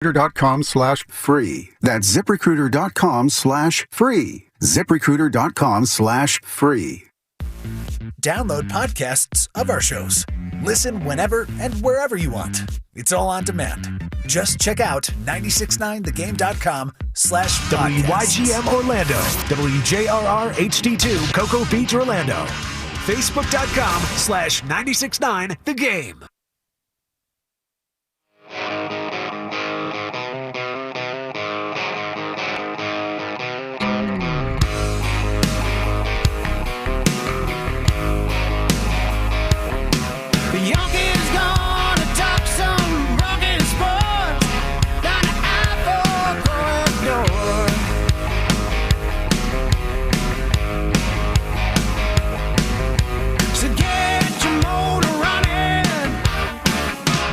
ZipRecruiter.com/free. That's ZipRecruiter.com/free. ZipRecruiter.com/free. Download podcasts of our shows. Listen whenever and wherever you want. It's all on demand. Just check out 969thegame.com/podcasts. WYGM Orlando, WJRR HD2 Cocoa Beach, Orlando. Facebook.com/969thegame.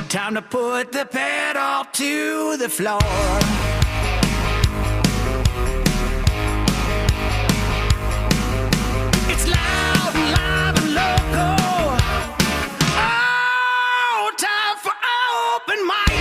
Time to put the pedal to the floor. It's loud and live and local. Oh, time for open mic.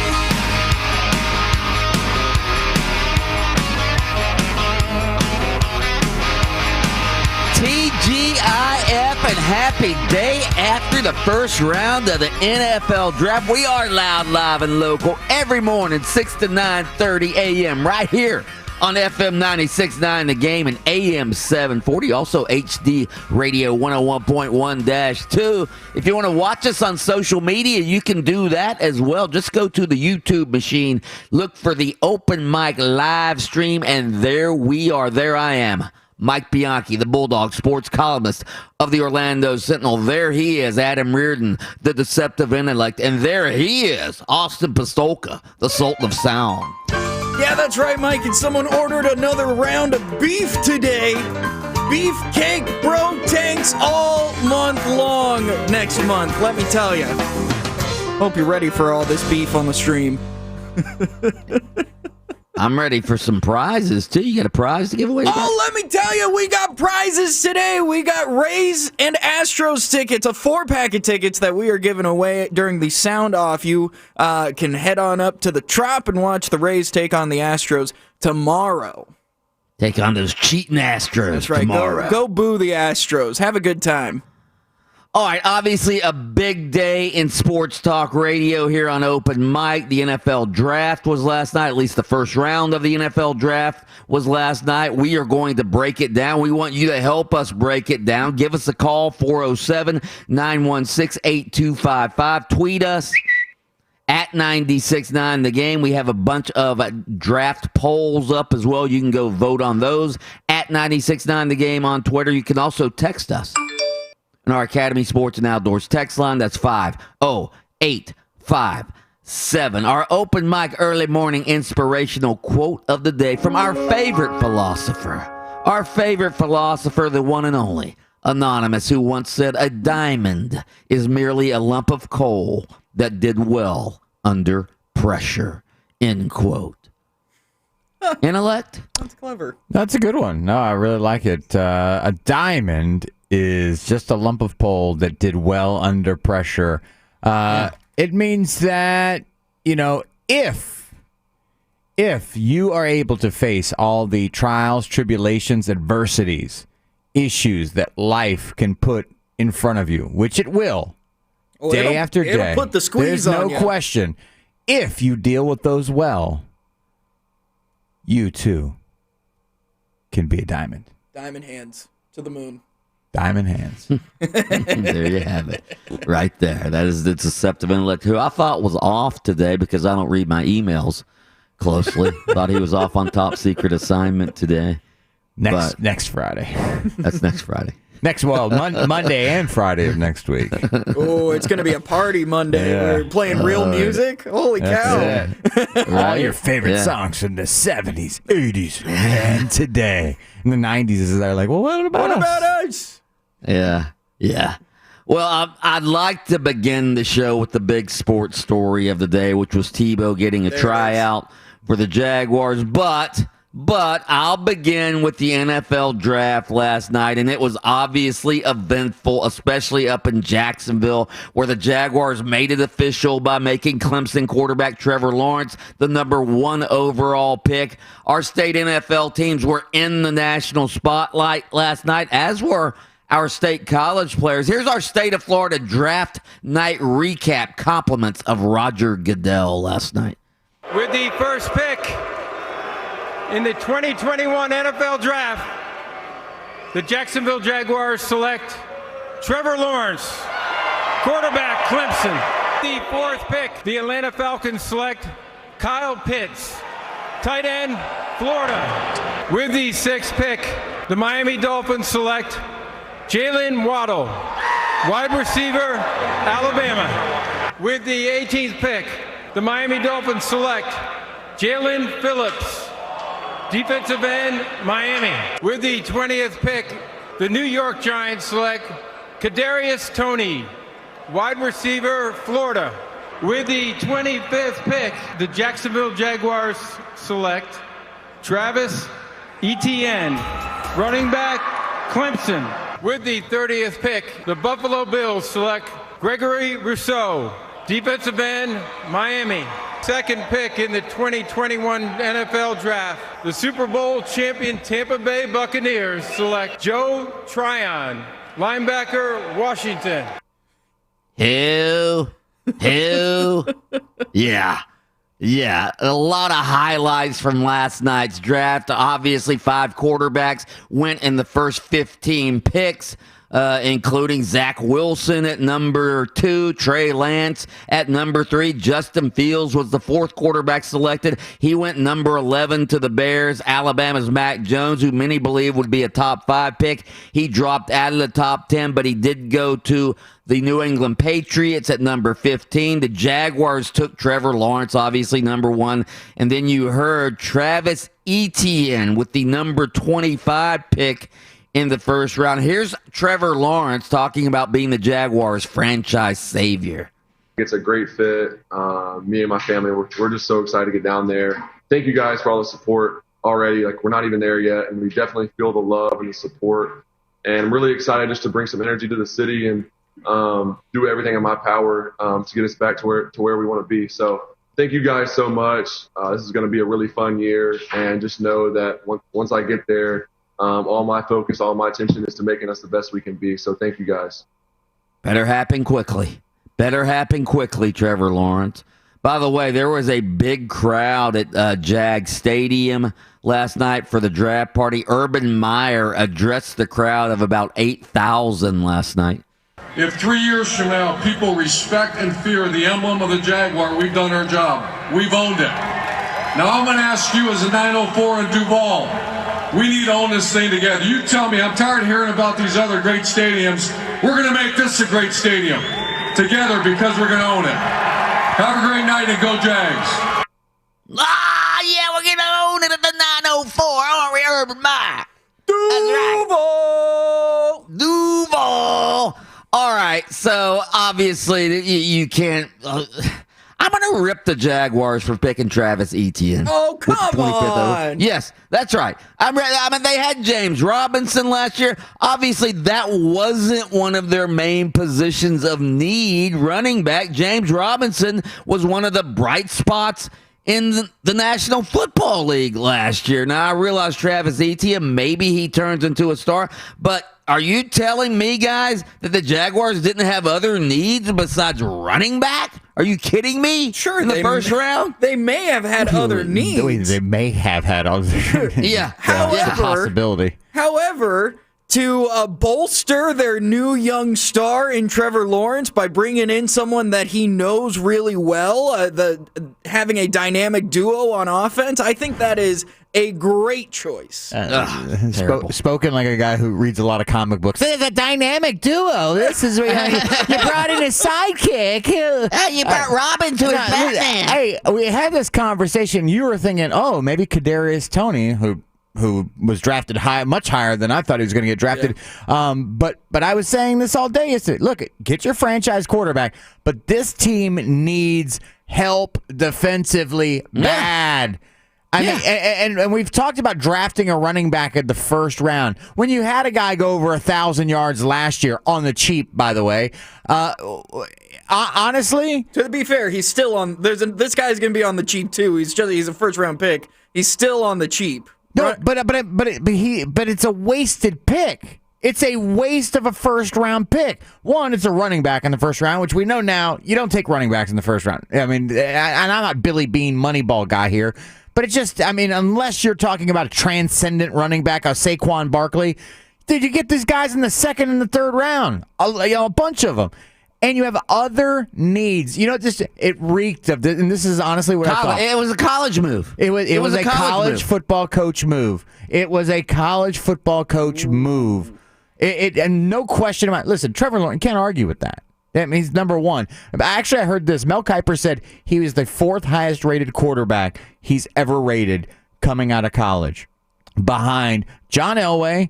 TGIF and happy day after the first round of the NFL draft. We are loud, live, and local every morning, 6 to 9:30 a.m. right here on FM 96.9 The Game and AM 740. Also HD Radio 101.1-2. If you want to watch us on social media, you can do that as well. Just go to the YouTube machine, look for the Open Mic live stream, and there we are. There I am. Mike Bianchi, the Bulldog sports columnist of the Orlando Sentinel. There he is, Adam Reardon, the deceptive intellect. And there he is, Austin Pastolka, the Sultan of Sound. Yeah, that's right, Mike. And someone ordered another round of beef today. Beef cake, bro, tanks all month long next month, let me tell you. Hope you're ready for all this beef on the stream. I'm ready for some prizes, too. You got a prize to give away? Oh, let me tell you, we got prizes today. We got Rays and Astros tickets, a 4-pack of tickets that we are giving away during the sound off. You can head on up to the Trop and watch the Rays take on the Astros tomorrow. Take on those cheating Astros. That's right. Tomorrow. Go boo the Astros. Have a good time. All right, obviously a big day in sports talk radio here on Open Mic. The NFL draft was last night, at least the first round of the NFL draft was last night. We are going to break it down. We want you to help us break it down. Give us a call, 407-916-8255. Tweet us at 96.9 The Game. We have a bunch of draft polls up as well. You can go vote on those at 96.9 The Game on Twitter. You can also text us in our Academy Sports and Outdoors text line. That's 50857. Our Open Mic early morning inspirational quote of the day from our favorite philosopher. Our favorite philosopher, the one and only Anonymous, who once said, "A diamond is merely a lump of coal that did well under pressure." End quote. Intellect? That's clever. That's a good one. No, I really like it. A diamond is just a lump of coal that did well under pressure. It means that, if you are able to face all the trials, tribulations, adversities, issues that life can put in front of you, which it will, day after day, it'll put the squeeze on you. There's no question. If you deal with those well, you too can be a diamond. Diamond hands to the moon. Diamond hands. There you have it. Right there. That is the deceptive intellect, who I thought was off today because I don't read my emails closely. Thought he was off on top secret assignment today. Next Friday. That's next Friday. Monday and Friday of next week. Oh, it's going to be a party Monday. Yeah. We're playing real music. Holy cow. All your favorite songs from the 70s, 80s, and today. In the 90s, they're like, well, what about us? Yeah. Well, I'd like to begin the show with the big sports story of the day, which was Tebow getting a tryout for the Jaguars. But But I'll begin with the NFL draft last night, and it was obviously eventful, especially up in Jacksonville, where the Jaguars made it official by making Clemson quarterback Trevor Lawrence the number 1 overall pick. Our state NFL teams were in the national spotlight last night, as were our state college players. Here's our state of Florida draft night recap. Compliments of Roger Goodell last night. With the first pick in the 2021 NFL Draft, the Jacksonville Jaguars select Trevor Lawrence, quarterback, Clemson. The fourth pick, the Atlanta Falcons select Kyle Pitts, tight end, Florida. With the sixth pick, the Miami Dolphins select Jalen Waddle, wide receiver, Alabama. With the 18th pick, the Miami Dolphins select Jalen Phillips, defensive end, Miami. With the 20th pick, the New York Giants select Kadarius Toney, wide receiver, Florida. With the 25th pick, the Jacksonville Jaguars select Travis Etienne, running back, Clemson. With the 30th pick, the Buffalo Bills select Gregory Rousseau, defensive end, Miami. Second pick in the 2021 NFL Draft, the Super Bowl champion Tampa Bay Buccaneers select Joe Tryon, linebacker, Washington. Who? Yeah, a lot of highlights from last night's draft. Obviously, 5 quarterbacks went in the first 15 picks, including Zach Wilson at number 2, Trey Lance at number 3. Justin Fields was the 4th quarterback selected. He went number 11 to the Bears. Alabama's Mac Jones, who many believe would be a top 5 pick. He dropped out of the top 10, but he did go to the New England Patriots at number 15. The Jaguars took Trevor Lawrence, obviously number 1. And then you heard Travis Etienne with the number 25 pick in the first round. Here's Trevor Lawrence talking about being the Jaguars' franchise savior. It's a great fit. Me and my family, we're just so excited to get down there. Thank you guys for all the support already. Like, we're not even there yet, and we definitely feel the love and the support. And I'm really excited just to bring some energy to the city and do everything in my power to get us back to where we want to be. So thank you guys so much. This is going to be a really fun year, and just know that once I get there, all my focus, all my attention is to making us the best we can be. So thank you guys. Better happen quickly, Trevor Lawrence. By the way, there was a big crowd at Jag Stadium last night for the draft party. Urban Meyer addressed the crowd of about 8,000 last night. If 3 years from now people respect and fear the emblem of the Jaguar, we've done our job. We've owned it. Now I'm going to ask you as a 904 in Duval, we need to own this thing together. You tell me, I'm tired of hearing about these other great stadiums. We're going to make this a great stadium together because we're going to own it. Have a great night and go Jags. Yeah, we're going to own it at the 904, aren't we, Urban Meyer? Duval. All right, so obviously you can't. I'm going to rip the Jaguars for picking Travis Etienne. Oh, come on. Yes, that's right. I mean, they had James Robinson last year. Obviously, that wasn't one of their main positions of need. Running back, James Robinson was one of the bright spots in the National Football League last year. Now, I realize Travis Etienne, maybe he turns into a star, but are you telling me, guys, that the Jaguars didn't have other needs besides running back? Are you kidding me? Sure, in the first round? They may have had other needs. They may have had other Yeah. That's a possibility. However, to bolster their new young star in Trevor Lawrence by bringing in someone that he knows really well, having a dynamic duo on offense, I think that is a great choice. Spoken like a guy who reads a lot of comic books. It's a dynamic duo. This is where you brought in a sidekick. You brought Robin to his Batman. Hey, we had this conversation. You were thinking, oh, maybe Kadarius Toney, who was drafted much higher than I thought he was going to get drafted. Yeah. But I was saying this all day yesterday. Look, get your franchise quarterback, but this team needs help defensively bad. I mean, and we've talked about drafting a running back at the first round. When you had a guy go over 1,000 yards last year on the cheap, by the way, honestly, To be fair, he's still on. This guy's going to be on the cheap too. He's a first round pick. He's still on the cheap. no, but it's a wasted pick. It's a waste of a first round pick. One, it's a running back in the first round, which we know now you don't take running backs in the first round. I mean, and I'm not Billy Bean Moneyball guy here, but it's just, I mean, unless you're talking about a transcendent running back, a Saquon Barkley, dude, you get these guys in the second and the third round, a bunch of them. And you have other needs. You know, it reeked of this, and this is honestly what I thought. It was a college move. It was a college football coach move. It was a college football coach move. And no question about it. Listen, Trevor Lawrence can't argue with that. That means number one. Actually, I heard this. Mel Kiper said he was the 4th highest rated quarterback he's ever rated coming out of college, behind John Elway,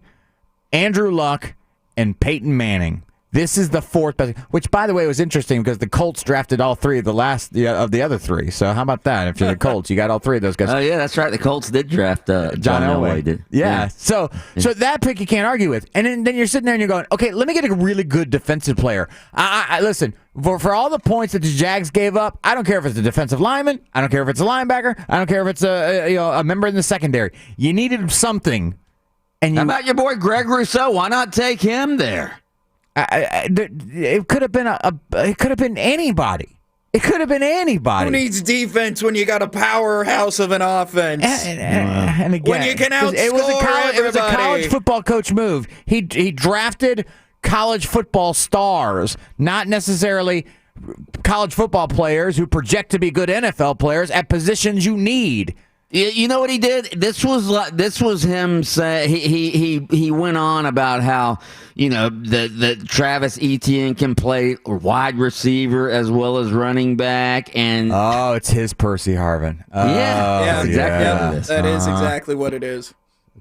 Andrew Luck, and Peyton Manning. This is the 4th best, which, by the way, was interesting because the Colts drafted all 3 of the other 3. So how about that? If you're the Colts, you got all 3 of those guys. Oh yeah, that's right. The Colts did draft John Elway. Did. Yeah. So that pick you can't argue with, and then you're sitting there and you're going, okay, let me get a really good defensive player. I listen, for all the points that the Jags gave up, I don't care if it's a defensive lineman, I don't care if it's a linebacker, I don't care if it's a member in the secondary. You needed something. And how about your boy Greg Rousseau? Why not take him there? It could have been it could have been anybody. It could have been anybody. Who needs defense when you got a powerhouse of an offense? And again, when you can outscore it was a college football coach move. He drafted college football stars, not necessarily college football players who project to be good NFL players at positions you need. You know what he did? This was him say he went on about how that Travis Etienne can play wide receiver as well as running back, and it's his Percy Harvin. That's exactly what it is. That is exactly what it is.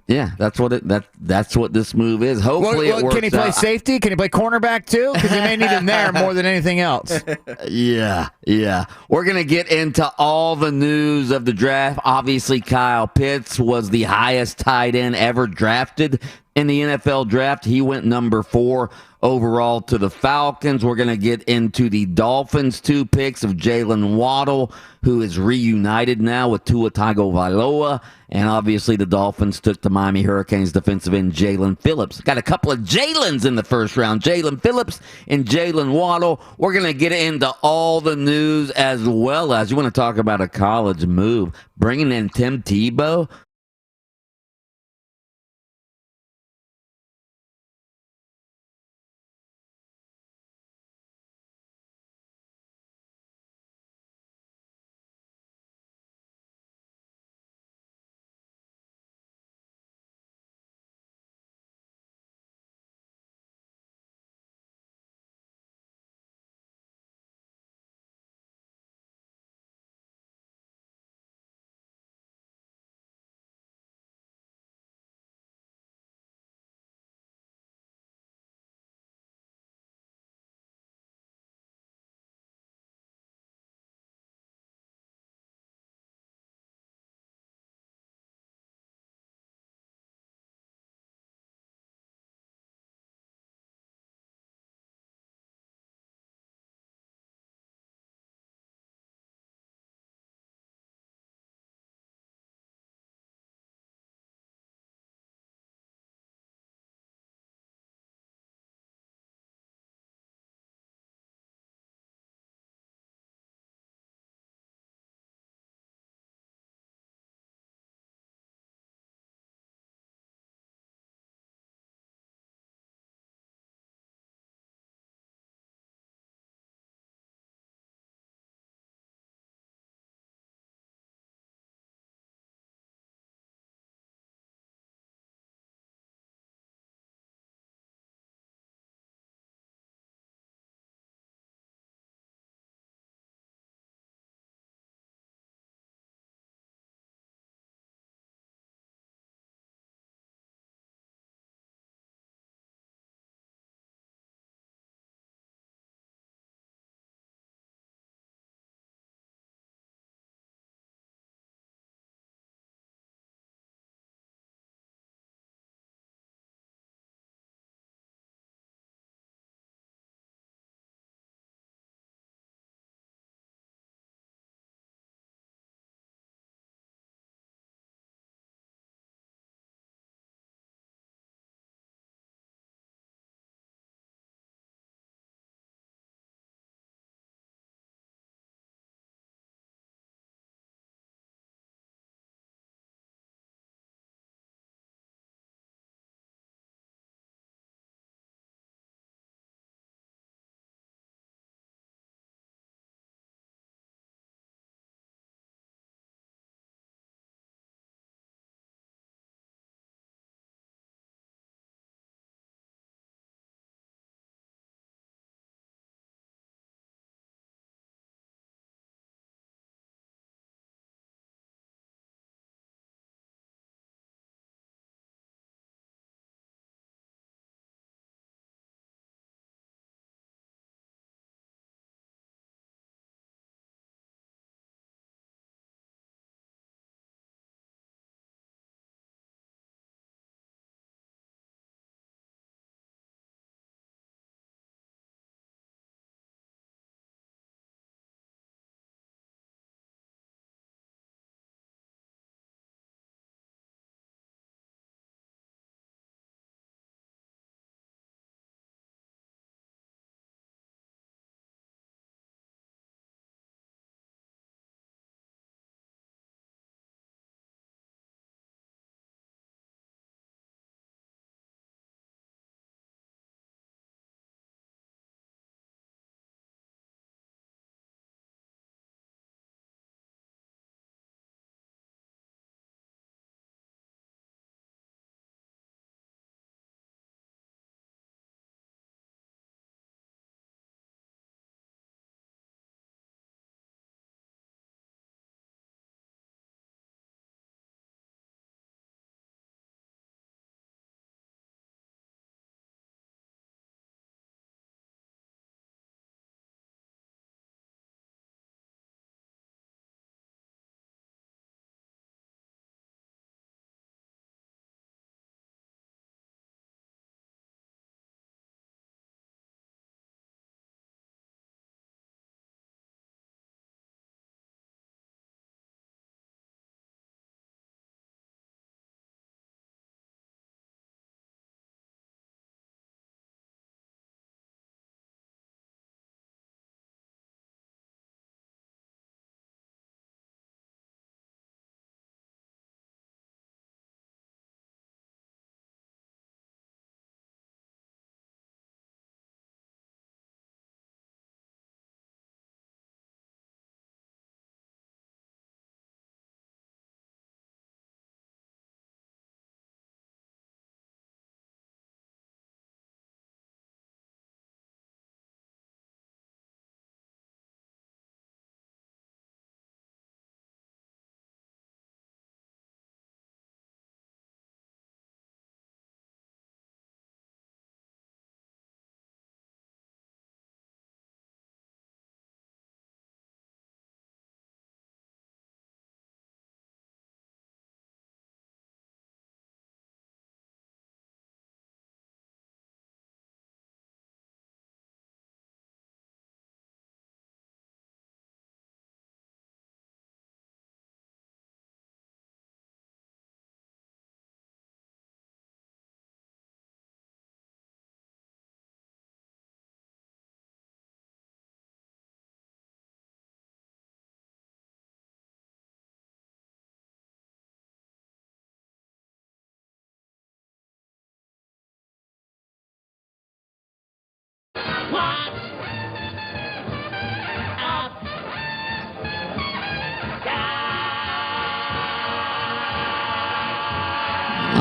Yeah, that's what this move is. Hopefully, it works. Can he play safety? Can he play cornerback too? Because he may need him there more than anything else. Yeah. We're gonna get into all the news of the draft. Obviously, Kyle Pitts was the highest tight end ever drafted in the NFL draft. He went number 4 overall to the Falcons. We're going to get into the Dolphins' 2 picks of Jalen Waddle, who is reunited now with Tua Tagovailoa. And obviously the Dolphins took the Miami Hurricanes defensive end Jalen Phillips. Got a couple of Jalens in the first round, Jalen Phillips and Jalen Waddle. We're going to get into all the news, as well as you want to talk about a college move, bringing in Tim Tebow.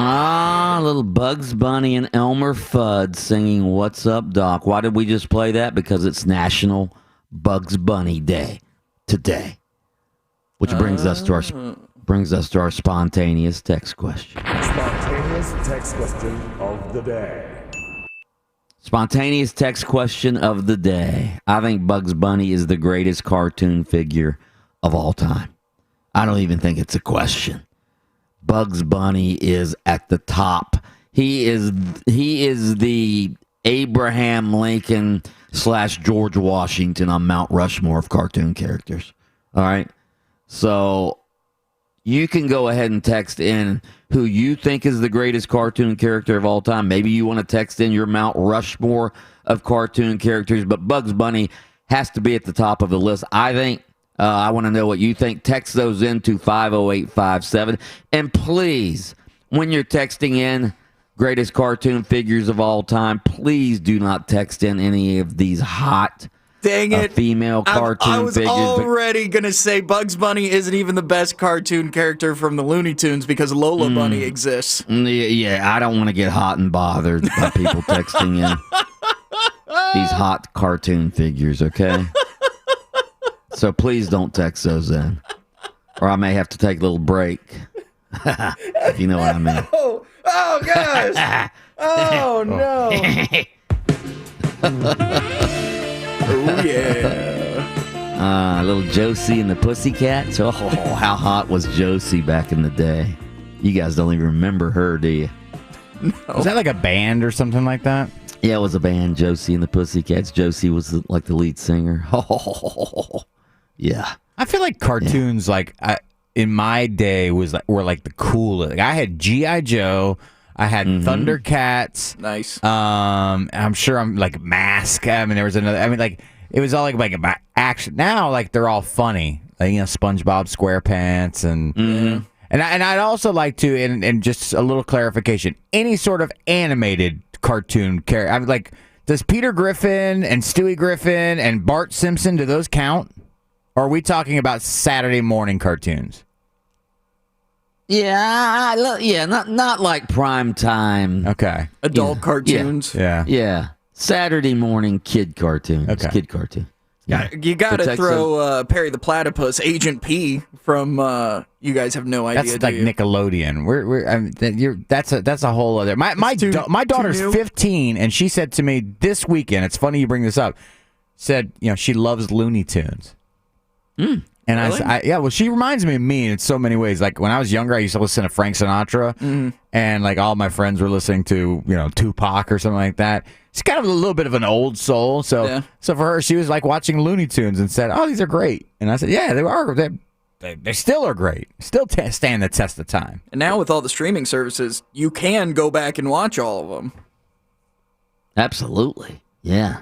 Ah, little Bugs Bunny and Elmer Fudd singing "What's Up, Doc." Why did we just play that? Because it's National Bugs Bunny Day today, which brings us to our spontaneous text question. Spontaneous text question of the day. Spontaneous text question of the day. I think Bugs Bunny is the greatest cartoon figure of all time. I don't even think it's a question. Bugs Bunny is at the top. He is the Abraham Lincoln / George Washington on Mount Rushmore of cartoon characters. All right. So you can go ahead and text in who you think is the greatest cartoon character of all time. Maybe you want to text in your Mount Rushmore of cartoon characters, but Bugs Bunny has to be at the top of the list. I think. I want to know what you think. Text those in to 50857. And please, when you're texting in greatest cartoon figures of all time, please do not text in any of these hot female cartoon I was figures. already going to say Bugs Bunny isn't even the best cartoon character from the Looney Tunes because Lola Bunny exists. Yeah, I don't want to get hot and bothered by people texting in these hot cartoon figures, okay? So please don't text those in, or I may have to take a little break, if you know what I mean. Oh gosh! Oh no! Oh yeah! Little Josie and the Pussycats. Oh, how hot was Josie back in the day? You guys don't even remember her, do you? No. Was that like a band or something like that? Yeah, it was a band, Josie and the Pussycats. Josie was like the lead singer. Yeah. I feel like cartoons, in my day, were like the coolest. Like, I had G.I. Joe. I had Thundercats. Nice. I'm sure I'm like Mask. I mean, there was another. I mean, like it was all like about action. Now, like they're all funny. Like, SpongeBob SquarePants and I'd also like to, and just a little clarification, any sort of animated cartoon character. I mean, like, does Peter Griffin and Stewie Griffin and Bart Simpson, do those count? Or are we talking about Saturday morning cartoons? Yeah, not like prime time. Okay. Adult cartoons. Yeah. Saturday morning kid cartoons. Okay. Kid cartoon. Yeah. You got to throw Perry the Platypus, Agent P from You Guys Have No Idea. That's like Nickelodeon. That's a whole other. My daughter's 15, and she said to me this weekend. It's funny you bring this up. Said she loves Looney Tunes. And really? well, she reminds me of me in so many ways. Like when I was younger, I used to listen to Frank Sinatra, and like all my friends were listening to Tupac or something like that. She's kind of a little bit of an old soul, so for her, she was like watching Looney Tunes and said, "Oh, these are great." And I said, "Yeah, they are. They still are great. Still stand the test of time." And now with all the streaming services, you can go back and watch all of them. Absolutely, yeah.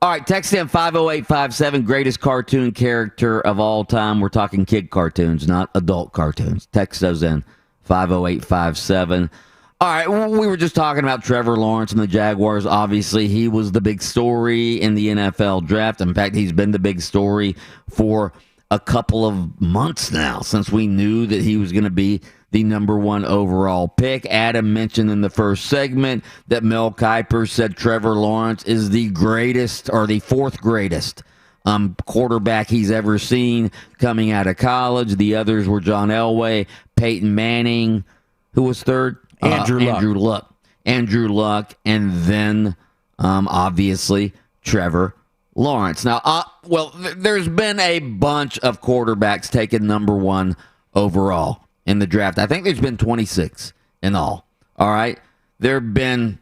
All right, text in 50857, greatest cartoon character of all time. We're talking kid cartoons, not adult cartoons. Text those in 50857. All right, we were just talking about Trevor Lawrence and the Jaguars. Obviously, he was the big story in the NFL draft. In fact, he's been the big story for a couple of months now since we knew that he was going to be the number 1 overall pick. Adam mentioned in the first segment that Mel Kiper said Trevor Lawrence is the greatest, or the 4th greatest quarterback he's ever seen coming out of college. The others were John Elway, Peyton Manning, who was 3rd? Andrew Luck, and then obviously Trevor Lawrence. Now, there's been a bunch of quarterbacks taken number 1 overall in the draft. I think there's been 26 in all. All right, there have been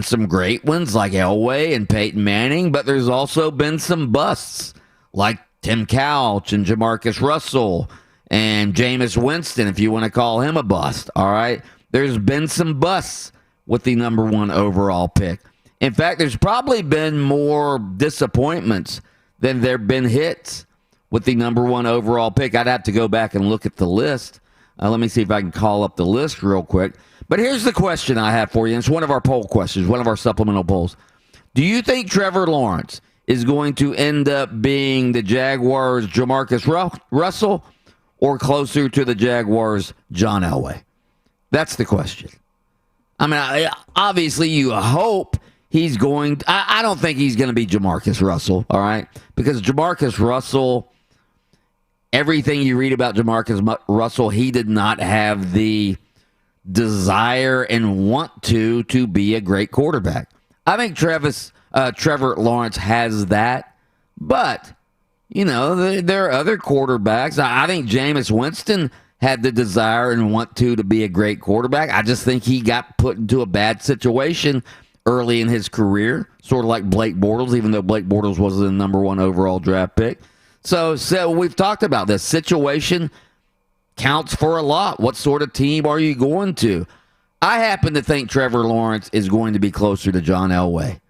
some great ones like Elway and Peyton Manning, but there's also been some busts like Tim Couch and Jamarcus Russell and Jameis Winston, if you want to call him a bust. All right, there's been some busts with the number 1 overall pick. In fact, there's probably been more disappointments than there have been hits with the number 1 overall pick. I'd have to go back and look at the list. Let me see if I can call up the list real quick. But here's the question I have for you. It's one of our poll questions, one of our supplemental polls. Do you think Trevor Lawrence is going to end up being the Jaguars' Jamarcus Russell or closer to the Jaguars' John Elway? That's the question. I mean, obviously you hope he's going – I don't think he's going to be Jamarcus Russell, all right? Because Jamarcus Russell, everything you read about Jamarcus Russell, he did not have the desire and want to be a great quarterback. I think Trevor Lawrence has that, but, you know, there are other quarterbacks. I think Jameis Winston had the desire and want to be a great quarterback. I just think he got put into a bad situation early in his career, sort of like Blake Bortles, even though Blake Bortles was the number 1 overall draft pick. So we've talked about this. Situation counts for a lot. What sort of team are you going to? I happen to think Trevor Lawrence is going to be closer to John Elway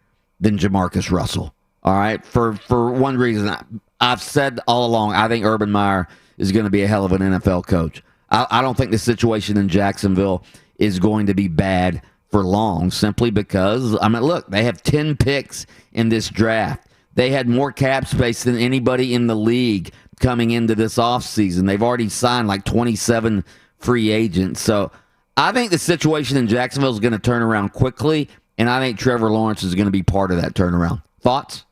than Jamarcus Russell. All right, for one reason. I've said all along, I think Urban Meyer is going to be a hell of an NFL coach. I don't think the situation in Jacksonville is going to be bad for long, simply because, I mean, look, they have 10 picks in this draft. They had more cap space than anybody in the league coming into this offseason. They've already signed like 27 free agents. So I think the situation in Jacksonville is going to turn around quickly, and I think Trevor Lawrence is going to be part of that turnaround. Thoughts?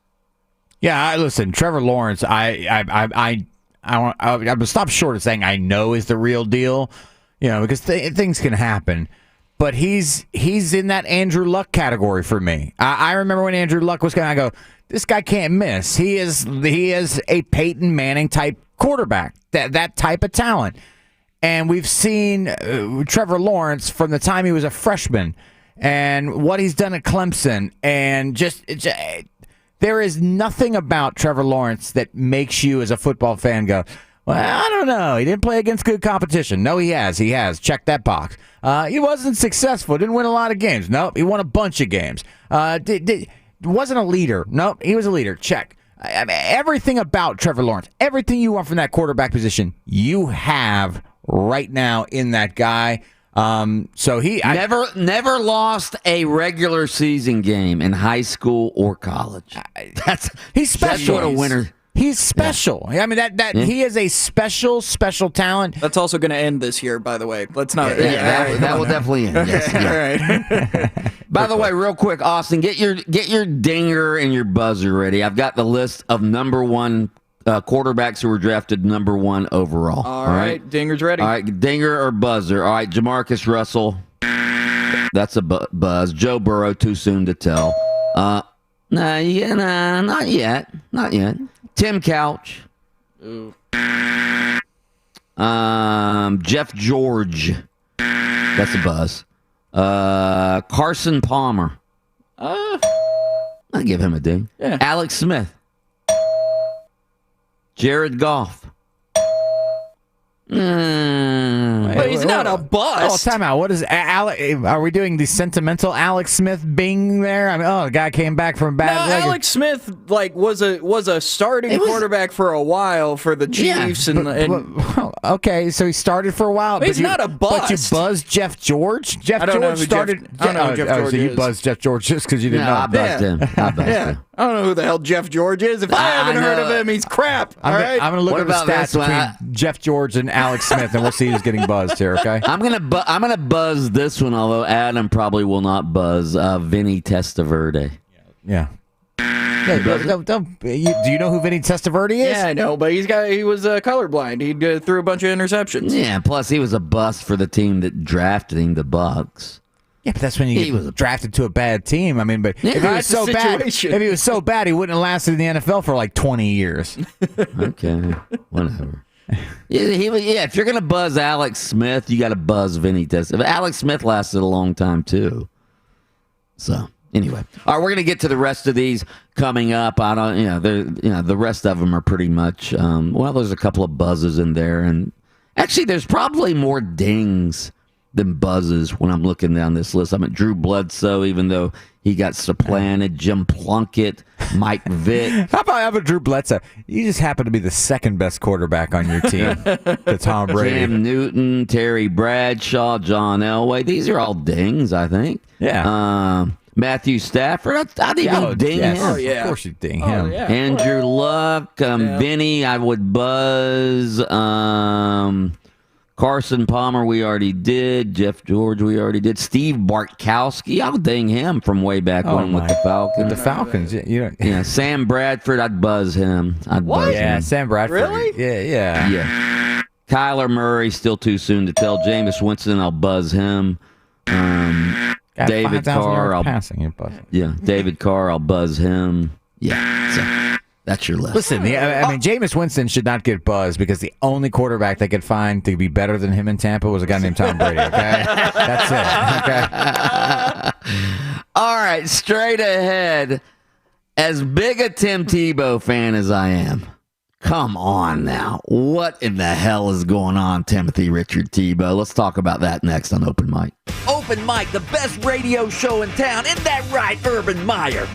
Yeah, listen, Trevor Lawrence, I'm gonna stop short of saying I know is the real deal, you know, because things can happen. But he's in that Andrew Luck category for me. I remember when Andrew Luck was I go, this guy can't miss. He is a Peyton Manning type quarterback, that type of talent. And we've seen Trevor Lawrence from the time he was a freshman and what he's done at Clemson, and just there is nothing about Trevor Lawrence that makes you as a football fan go, well, I don't know. He didn't play against good competition. No, he has. He has. Check that box. He wasn't successful. Didn't win a lot of games. Nope. He won a bunch of games. Wasn't a leader. Nope. He was a leader. Check. I mean, everything about Trevor Lawrence, everything you want from that quarterback position, you have right now in that guy. So he never lost a regular season game in high school or college. He's special. That's what a winner. He's special. Yeah. I mean he is a special talent. That's also going to end this year, by the way. Let's not. That will definitely end. Yes. All right. By the way, real quick, Austin, get your dinger and your buzzer ready. I've got the list of number 1 quarterbacks who were drafted number 1 overall. All right, dinger's ready. All right, dinger or buzzer. All right, Jamarcus Russell. That's a buzz. Joe Burrow, too soon to tell. Not yet. Tim Couch. Ooh. Jeff George. That's a buzz. Carson Palmer. I'll give him a ding. Yeah. Alex Smith. Jared Goff. But he's not a bust. Oh, time out. What is are we doing the sentimental Alex Smith Bing there? I mean, the guy came back from bad leg. Alex Smith was a starting quarterback for a while for the Chiefs, okay, so he started for a while. But he's not a bust. But you buzzed Jeff George. Jeff George started. I don't know who Jeff George so you is. buzzed Jeff George just because you didn't know. I buzzed him. I don't know who the hell Jeff George is. If I haven't heard of him, he's crap. All right. I'm going to look at the stats between Jeff George and Alex Smith, and we'll see who's getting buzzed here. Okay. I'm gonna buzz this one, although Adam probably will not buzz. Vinny Testaverde. Yeah. Do you know who Vinny Testaverde is? Yeah, I know, but he was colorblind. He threw a bunch of interceptions. Yeah, plus he was a bust for the team that drafted him, the Bucks. Yeah, but that's when you get drafted to a bad team. I mean, but if he was so bad, he wouldn't have lasted in the NFL for like 20 years. Okay, whatever. If you're gonna buzz Alex Smith, you got to buzz Vinny Testaverde. Alex Smith lasted a long time too. So anyway, all right, we're gonna get to the rest of these coming up. I don't, the rest of them are pretty much. There's a couple of buzzes in there, and actually, there's probably more dings than buzzes when I'm looking down this list. I'm at Drew Bledsoe, even though he got supplanted. Jim Plunkett, Mike Vick. How about Drew Bledsoe? You just happen to be the second best quarterback on your team to Tom Brady. Cam Newton, Terry Bradshaw, John Elway. These are all dings, I think. Yeah. Matthew Stafford, I'd even ding him. Oh, yeah. Of course you ding Oh, him. yeah. Andrew Luck, Vinny, I would buzz. Carson Palmer, we already did. Jeff George, we already did. Steve Bartkowski, I'll ding him from way back when with the Falcons. The Falcons, Yeah, Sam Bradford, I'd buzz him. Buzz him. Sam Bradford. Really? Yeah. Kyler Murray, still too soon to tell. Jameis Winston, I'll buzz him. David Carr, David Carr, I'll buzz him. Yeah, so that's your list. Listen, Jameis Winston should not get buzzed because the only quarterback they could find to be better than him in Tampa was a guy named Tom Brady, okay? That's it, okay? All right, straight ahead. As big a Tim Tebow fan as I am, come on now. What in the hell is going on, Timothy Richard Tebow? Let's talk about that next on Open Mic. Open Mic, the best radio show in town. Isn't that right, Urban Meyer?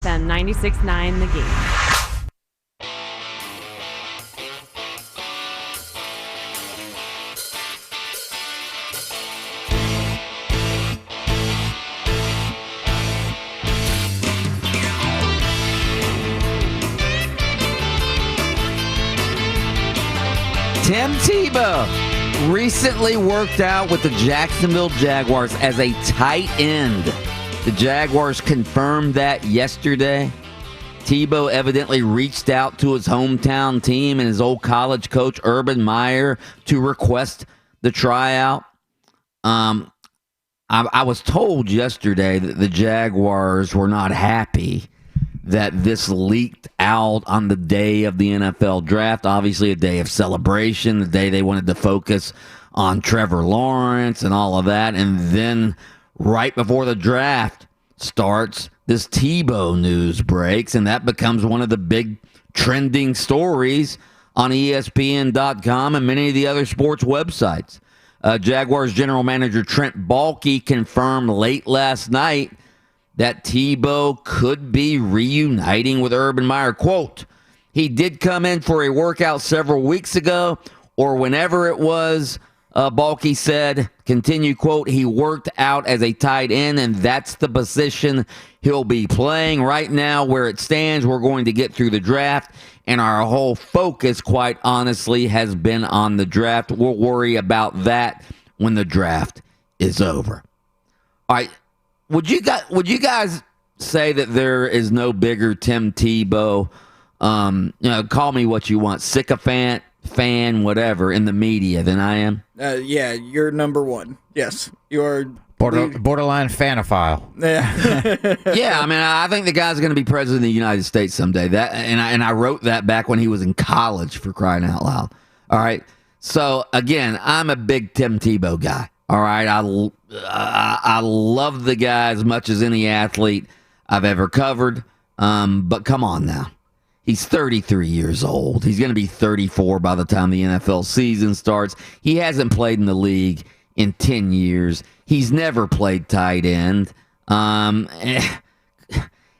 FM 96.9 The Game. Tim Tebow recently worked out with the Jacksonville Jaguars as a tight end. The Jaguars confirmed that yesterday. Tebow evidently reached out to his hometown team and his old college coach, Urban Meyer, to request the tryout. I was told yesterday that the Jaguars were not happy that this leaked out on the day of the NFL draft. Obviously, a day of celebration, the day they wanted to focus on Trevor Lawrence and all of that. And then right before the draft starts, this Tebow news breaks, and that becomes one of the big trending stories on ESPN.com and many of the other sports websites. Jaguars general manager Trent Baalke confirmed late last night that Tebow could be reuniting with Urban Meyer. Quote, he did come in for a workout several weeks ago or whenever it was, Baalke said, continue, quote, he worked out as a tight end, and that's the position he'll be playing. Right now, where it stands, we're going to get through the draft, and our whole focus, quite honestly, has been on the draft. We'll worry about that when the draft is over. All right. Would you guys say that there is no bigger Tim Tebow, call me what you want, sycophant, fan, whatever, in the media than I am? Yeah, you're number one. Yes, you're borderline fanophile. Yeah, yeah. I mean, I think the guy's going to be president of the United States someday. That, and I wrote that back when he was in college, for crying out loud. All right. So again, I'm a big Tim Tebow guy. All right, I love the guy as much as any athlete I've ever covered. But come on now. He's 33 years old. He's going to be 34 by the time the NFL season starts. He hasn't played in the league in 10 years. He's never played tight end. And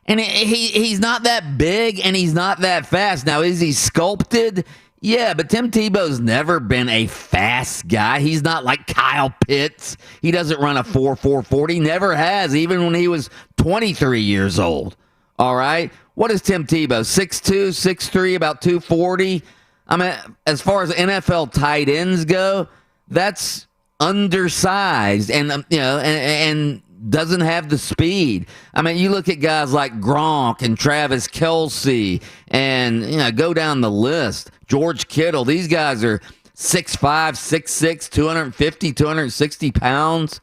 he's not that big and he's not that fast. Now, is he sculpted? Yeah, but Tim Tebow's never been a fast guy. He's not like Kyle Pitts. He doesn't run a 4.40. He never has, even when he was 23 years old. All right? What is Tim Tebow? 6'2", 6'3", about 240? I mean, as far as NFL tight ends go, that's undersized and and doesn't have the speed. I mean, you look at guys like Gronk and Travis Kelce and, go down the list. George Kittle, these guys are 6'5", 6'6", 250, 260 pounds.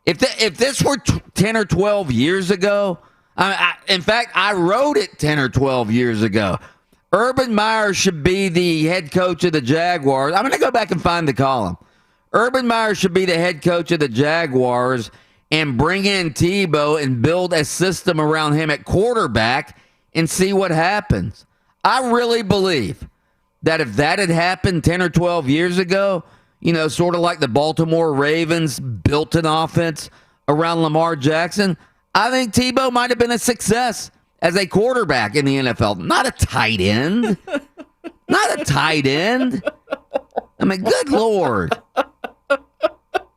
If this were 10 or 12 years ago, in fact, I wrote it 10 or 12 years ago. Urban Meyer should be the head coach of the Jaguars. I'm going to go back and find the column. Urban Meyer should be the head coach of the Jaguars and bring in Tebow and build a system around him at quarterback and see what happens. I really believe that if that had happened 10 or 12 years ago, sort of like the Baltimore Ravens built an offense around Lamar Jackson, I think Tebow might have been a success as a quarterback in the NFL. Not a tight end. Not a tight end. I mean, good Lord.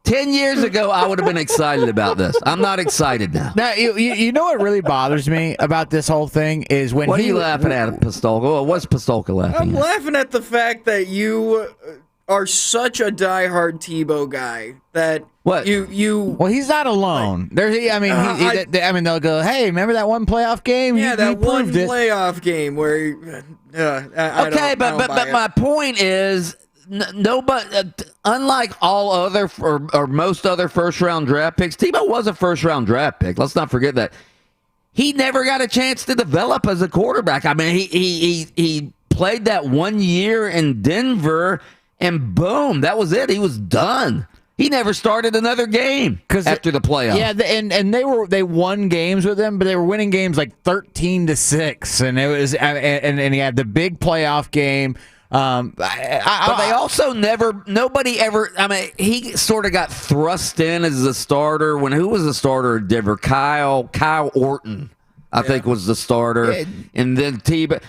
10 years ago, I would have been excited about this. I'm not excited now. Now, you know what really bothers me about this whole thing is when What are you laughing at, Pistolka? Well, what's Pistolka laughing I'm at? laughing at the fact that you are such a diehard Tebow guy that what you. Well, he's not alone. There's, they'll go, hey, remember that one playoff game? Yeah, that one proved it. playoff game where. But my point is. Nobody, unlike all other or most other first-round draft picks, Tebow was a first-round draft pick. Let's not forget that. He never got a chance to develop as a quarterback. I mean, he played that 1 year in Denver, and boom, that was it. He was done. He never started another game after the playoffs. Yeah, and they won games with him, but they were winning games like 13-6, and it was and he had the big playoff game. But they also nobody ever, I mean, he sort of got thrust in as a starter who was the starter at Denver? Kyle Orton. I think was the starter, and then Tebow.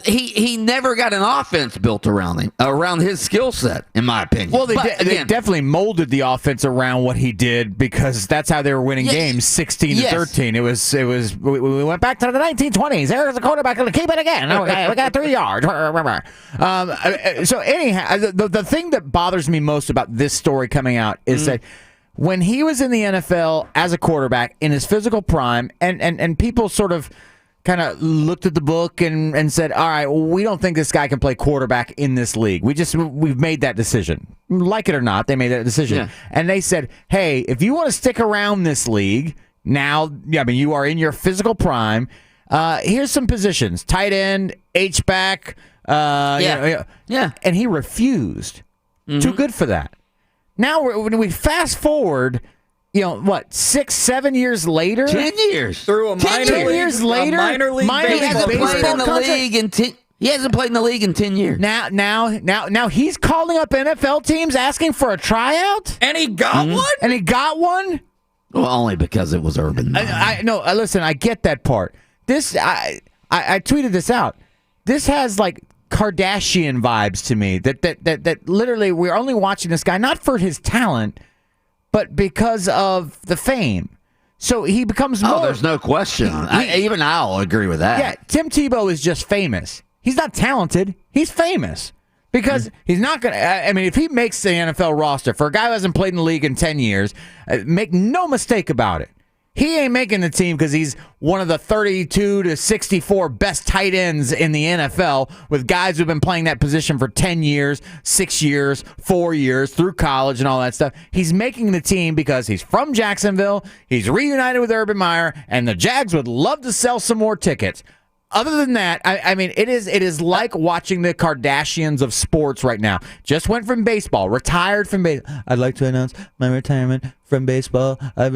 He never got an offense built around him, around his skill set, in my opinion. Well, they definitely molded the offense around what he did because that's how they were winning games, 16-13. It was. We went back to the 1920s. There's a quarterback going to keep it again. Okay, we got 3 yards. So anyhow, the thing that bothers me most about this story coming out is that when he was in the NFL as a quarterback in his physical prime, and people sort of kind of looked at the book and said, all right, well, we don't think this guy can play quarterback in this league. We've made that decision. Like it or not, they made that decision. Yeah. And they said, hey, if you want to stick around this league, now, you are in your physical prime, here's some positions. Tight end, H-back. And he refused. Too good for that. Now, when we fast forward, 6, 7 years later? 10 years. Through a minor league baseball contract. He hasn't played in the league in 10 years. Now he's calling up NFL teams asking for a tryout? And he got one? Well, only because it was Urban Meyer. Listen, I get that part. I tweeted this out. This has like Kardashian vibes to me. That literally we're only watching this guy not for his talent, but because of the fame. So he becomes more... Oh, there's no question. Even I'll agree with that. Yeah, Tim Tebow is just famous. He's not talented. He's famous. Because he's not going to... if he makes the NFL roster, for a guy who hasn't played in the league in 10 years, make no mistake about it. He ain't making the team because he's one of the 32 to 64 best tight ends in the NFL with guys who've been playing that position for 10 years, 6 years, 4 years, through college and all that stuff. He's making the team because he's from Jacksonville, he's reunited with Urban Meyer, and the Jags would love to sell some more tickets. Other than that, it is like watching the Kardashians of sports right now. Just went from baseball, retired from baseball. I'd like to announce my retirement from baseball. I'd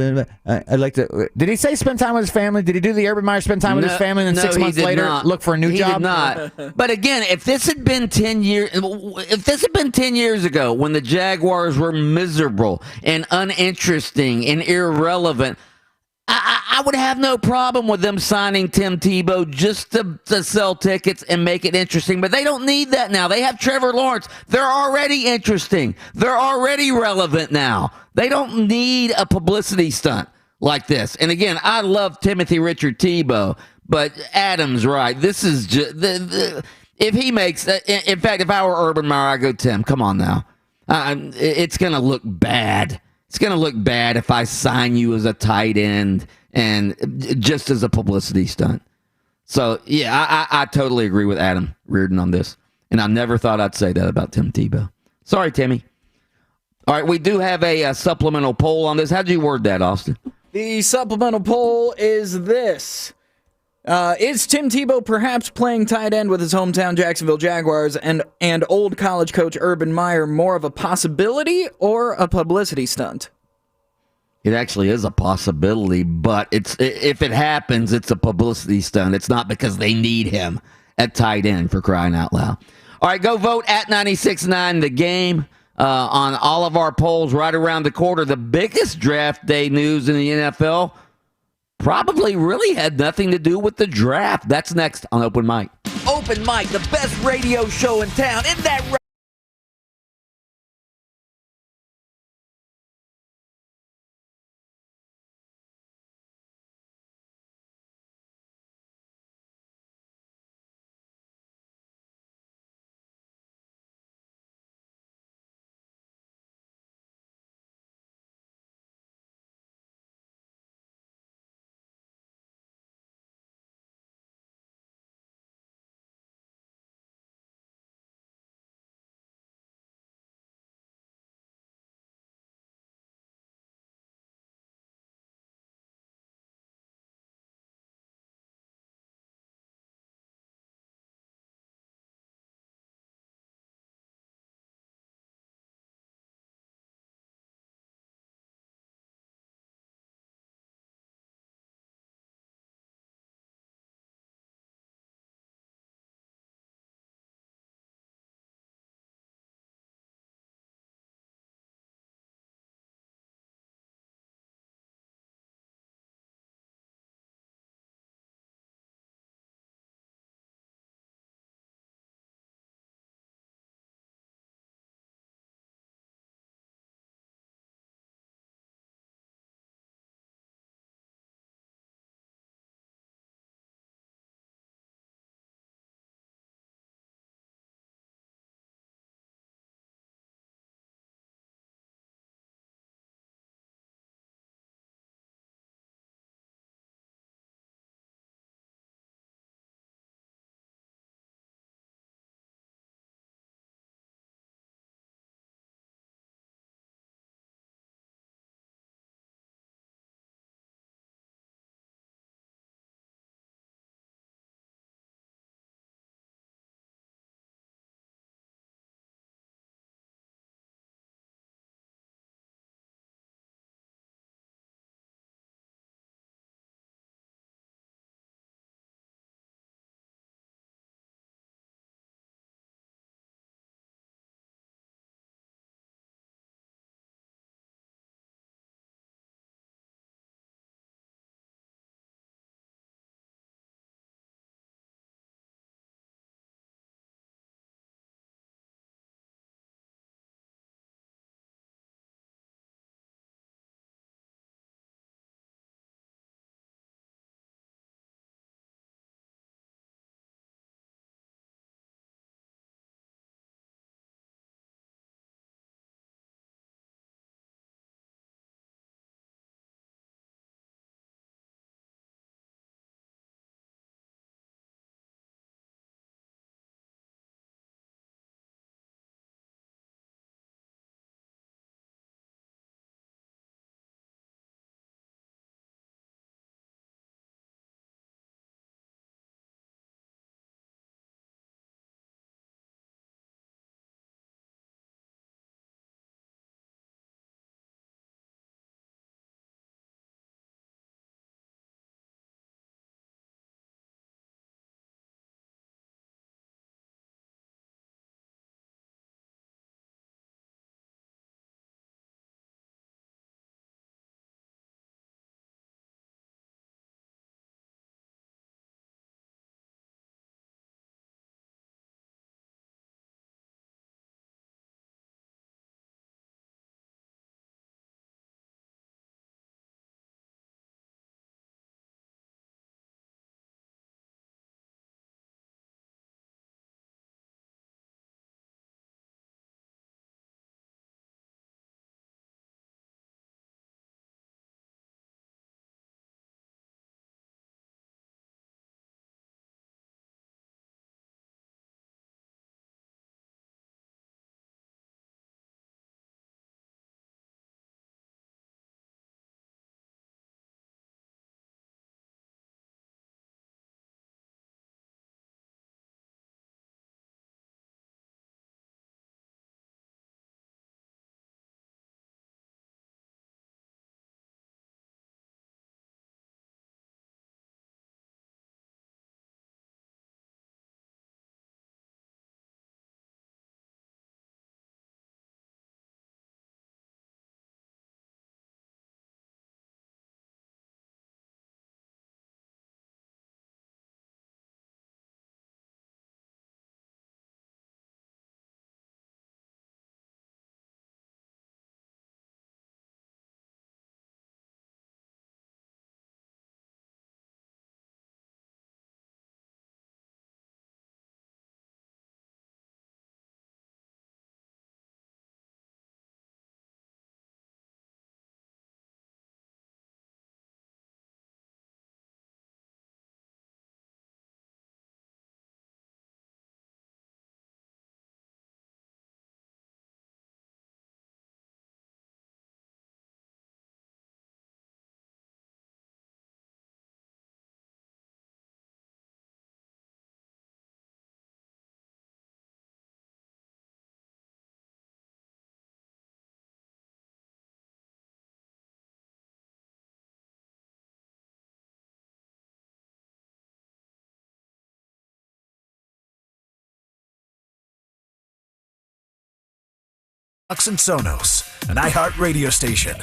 like to. Did he say spend time with his family? Did he do the Urban Meyer spend time with his family and then 6 months later look for a new job? He did not. But again, if this had been 10 years, ago when the Jaguars were miserable and uninteresting and irrelevant, I would have no problem with them signing Tim Tebow just to sell tickets and make it interesting. But they don't need that now. They have Trevor Lawrence. They're already interesting. They're already relevant now. They don't need a publicity stunt like this. And again, I love Timothy Richard Tebow, but Adam's right. This is just if he makes. In fact, if I were Urban Meyer, I'd go, Tim, come on now. It's going to look bad. It's going to look bad if I sign you as a tight end and just as a publicity stunt. So, yeah, I totally agree with Adam Reardon on this. And I never thought I'd say that about Tim Tebow. Sorry, Timmy. All right, we do have a supplemental poll on this. How'd you word that, Austin? The supplemental poll is this. Is Tim Tebow perhaps playing tight end with his hometown Jacksonville Jaguars and old college coach Urban Meyer more of a possibility or a publicity stunt? It actually is a possibility, but if it happens, it's a publicity stunt. It's not because they need him at tight end, for crying out loud. All right, go vote at 96.9 The Game on all of our polls right around the corner. The biggest draft day news in the NFL probably really had nothing to do with the draft. That's next on Open Mic. Open Mic, the best radio show in town. Isn't that right? Fox and Sonos, an iHeart radio station.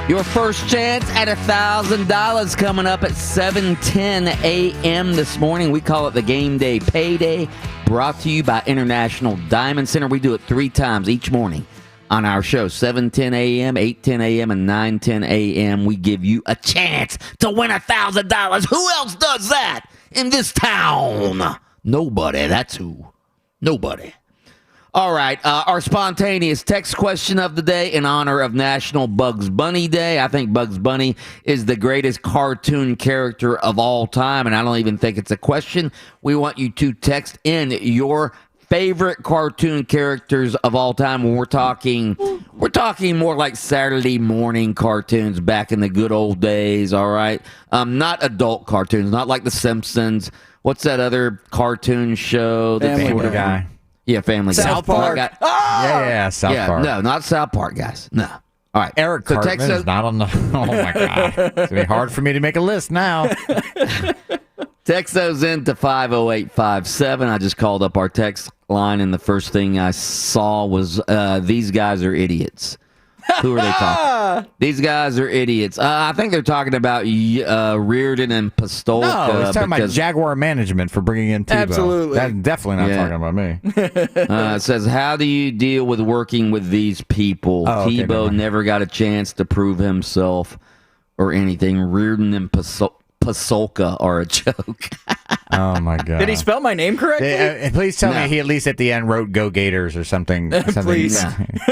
Your first chance at $1,000 coming up at 7:10 a.m. this morning. We call it the Game Day Payday, brought to you by International Diamond Center. We do it 3 times each morning on our show, 7:10 a.m., 8:10 a.m., and 9:10 a.m. We give you a chance to win $1,000. Who else does that in this town? Nobody. That's who. Nobody. All right, our spontaneous text question of the day in honor of National Bugs Bunny Day. I think Bugs Bunny is the greatest cartoon character of all time, and I don't even think it's a question. We want you to text in your favorite cartoon characters of all time. We're talking more like Saturday morning cartoons back in the good old days, all right? Not adult cartoons, not like The Simpsons. What's that other cartoon show? Family Guy. Yeah, Family Guy. South Park. Yeah, South Park. No, not South Park, guys. No. All right. Eric Cartman is not on the... Oh, my God. It's going to be hard for me to make a list now. Text those in to 50857. I just called up our text line, and the first thing I saw was these guys are idiots. Who are they talking? These guys are idiots. I think they're talking about Reardon and Pistolka. No, it's talking about Jaguar management for bringing in Tebow. Absolutely. That's definitely not talking about me. It says, how do you deal with working with these people? Tebow never got a chance to prove himself or anything. Reardon and Pistolka are a joke. Oh, my God. Did he spell my name correctly? Please tell me he at least at the end wrote Go Gators or something. Please.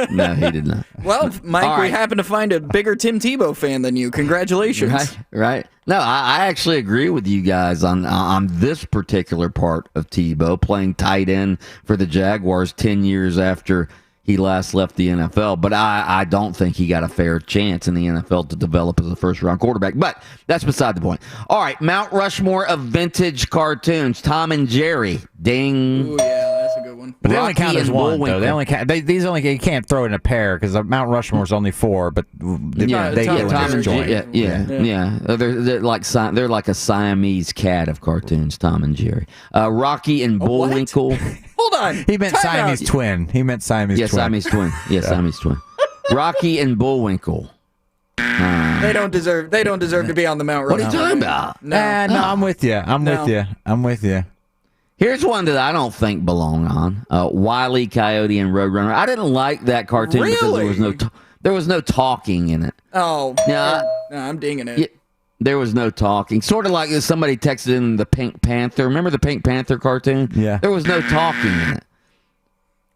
No, he did not. Well, Mike, we happen to find a bigger Tim Tebow fan than you. Congratulations. Right. No, I actually agree with you guys on this particular part of Tebow, playing tight end for the Jaguars 10 years after he last left the NFL, but I don't think he got a fair chance in the NFL to develop as a first-round quarterback. But that's beside the point. All right, Mount Rushmore of vintage cartoons. Tom and Jerry. Ding. Ooh, yeah, that's a good one. But they only count as one, though. They only count. You can't throw in a pair because Mount Rushmore is only 4. But Tom and Jerry. Yeah. They're like a Siamese cat of cartoons. Tom and Jerry. Rocky and Bullwinkle. Hold on. He meant Siamese twin. He meant Siamese twin. Siamese twin. Yeah, Siamese twin. Rocky and Bullwinkle. They don't deserve to be on the Mount Rushmore. What are you talking about? No, I'm with you. I'm with you. Here's one that I don't think belong on. Wile E. Coyote and Roadrunner. I didn't like that cartoon because there was no talking in it. Oh. Yeah. No, I'm dinging it. Yeah, there was no talking. Sort of like somebody texted in the Pink Panther. Remember the Pink Panther cartoon? Yeah. There was no talking in it.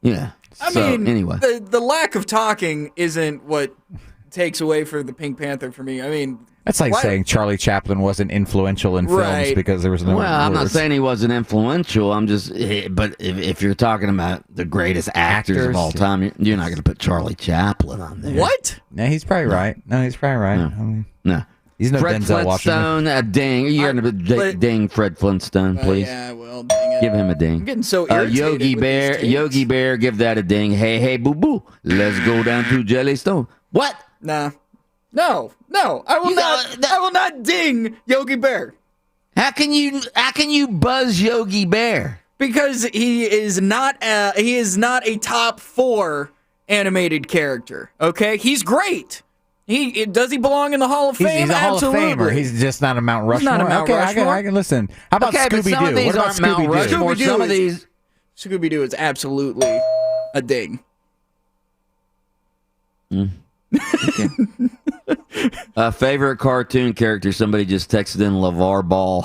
Yeah. I mean, anyway. The lack of talking isn't what takes away for the Pink Panther for me. I mean, that's like saying Charlie Chaplin wasn't influential in films because there was no Well, I'm not words. saying he wasn't influential. I'm just, but if you're talking about the greatest actors of all time, you're not going to put Charlie Chaplin on there. What? No, he's probably right. No, he's probably right. No. I mean, No. he's no Fred Denzel Washington. Flintstone, ding. You're going to ding Fred Flintstone, please. Yeah, well, dang it. Give him a ding. I'm getting so irritated Yogi with Bear, these takes. Yogi Bear, give that a ding. Hey, boo boo, let's go down to Jellystone. What? Nah. No, I will not ding Yogi Bear. How can you buzz Yogi Bear? Because he is not a top 4 animated character. Okay, he's great. Does he belong in the Hall of Fame? He's a Hall Absolutely. of Famer. He's just not a Mount Rushmore. not a Mount Rushmore. I can listen. How about but some of Scooby-Doo? these What about aren't Mount Scooby-Doo? Rushmore. Some of these. Scooby-Doo is absolutely a ding. Favorite cartoon character? Somebody just texted in LeVar Ball.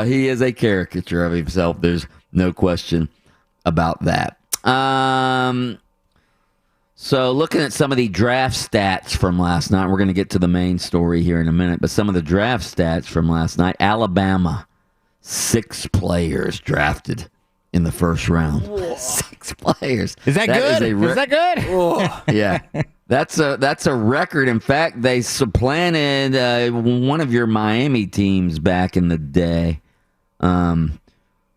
He is a caricature of himself. There's no question about that. So looking at some of the draft stats from last night, we're going to get to the main story here in a minute, but some of the draft stats from last night, Alabama, 6 players drafted in the first round. Whoa. 6 players. Is that good? Is that good? Yeah. That's a record. In fact, they supplanted one of your Miami teams back in the day.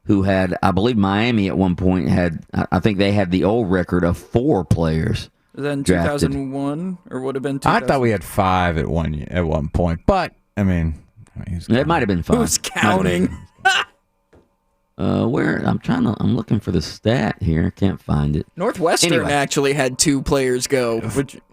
who had, I believe Miami at one point had, I think they had the old record of 4 players. Was that in drafted. 2001 or would have been I 2000? thought we had 5 at one point, but I mean It might have been 5. Who's counting? Where I'm looking for the stat here. I can't find it. Northwestern Anyway. actually had 2 players go.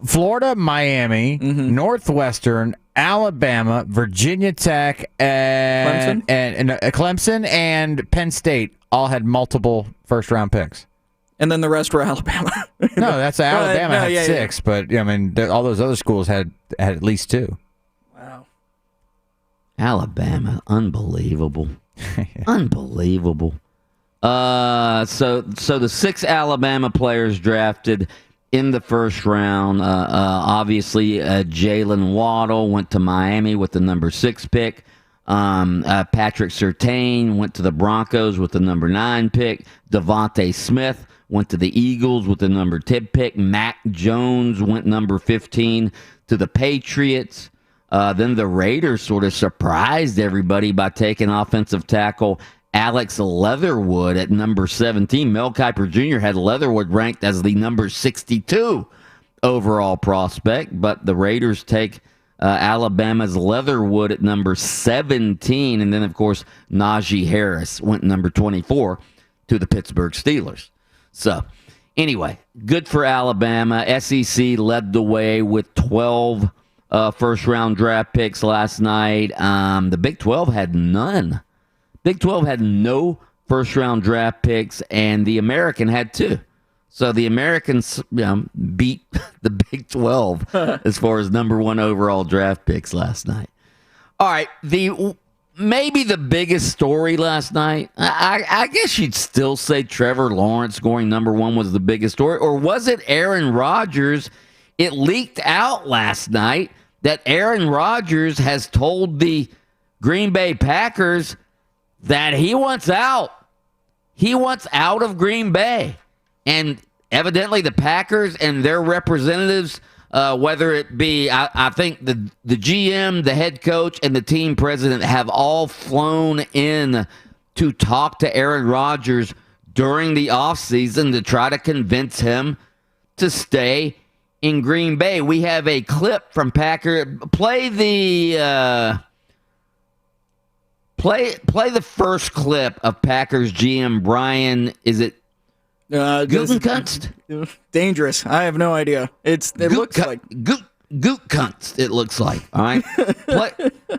Florida, Miami, Northwestern, Alabama, Virginia Tech, and Clemson and Penn State all had multiple first-round picks. And then the rest were Alabama. No, that's Alabama no, had yeah, 6, but I mean, all those other schools had at least 2. Wow. Alabama, unbelievable. Unbelievable. So the 6 Alabama players drafted in the first round. Obviously, Jalen Waddle went to Miami with the number 6 pick. Patrick Surtain went to the Broncos with the number 9 pick. Devontae Smith went to the Eagles with the number 10 pick. Mac Jones went number 15 to the Patriots. Then the Raiders sort of surprised everybody by taking offensive tackle Alex Leatherwood at number 17. Mel Kiper Jr. had Leatherwood ranked as the number 62 overall prospect, but the Raiders take Alabama's Leatherwood at number 17. And then, of course, Najee Harris went number 24 to the Pittsburgh Steelers. So, anyway, good for Alabama. SEC led the way with 12 first-round draft picks last night. The Big 12 had none. Big 12 had no first-round draft picks, and the American had 2. So the Americans beat the Big 12 as far as number 1 overall draft picks last night. All right, maybe the biggest story last night, I guess you'd still say Trevor Lawrence scoring number 1 was the biggest story, or was it Aaron Rodgers? It leaked out last night that Aaron Rodgers has told the Green Bay Packers that he wants out. He wants out of Green Bay. And evidently the Packers and their representatives, whether it be, I think the GM, the head coach, and the team president have all flown in to talk to Aaron Rodgers during the offseason to try to convince him to stay in Green Bay. We have a clip from Packer. Play the first clip of Packers GM Brian. Is it Gutekunst? Dangerous. I have no idea. It looks like Gutekunst. It looks like. All right.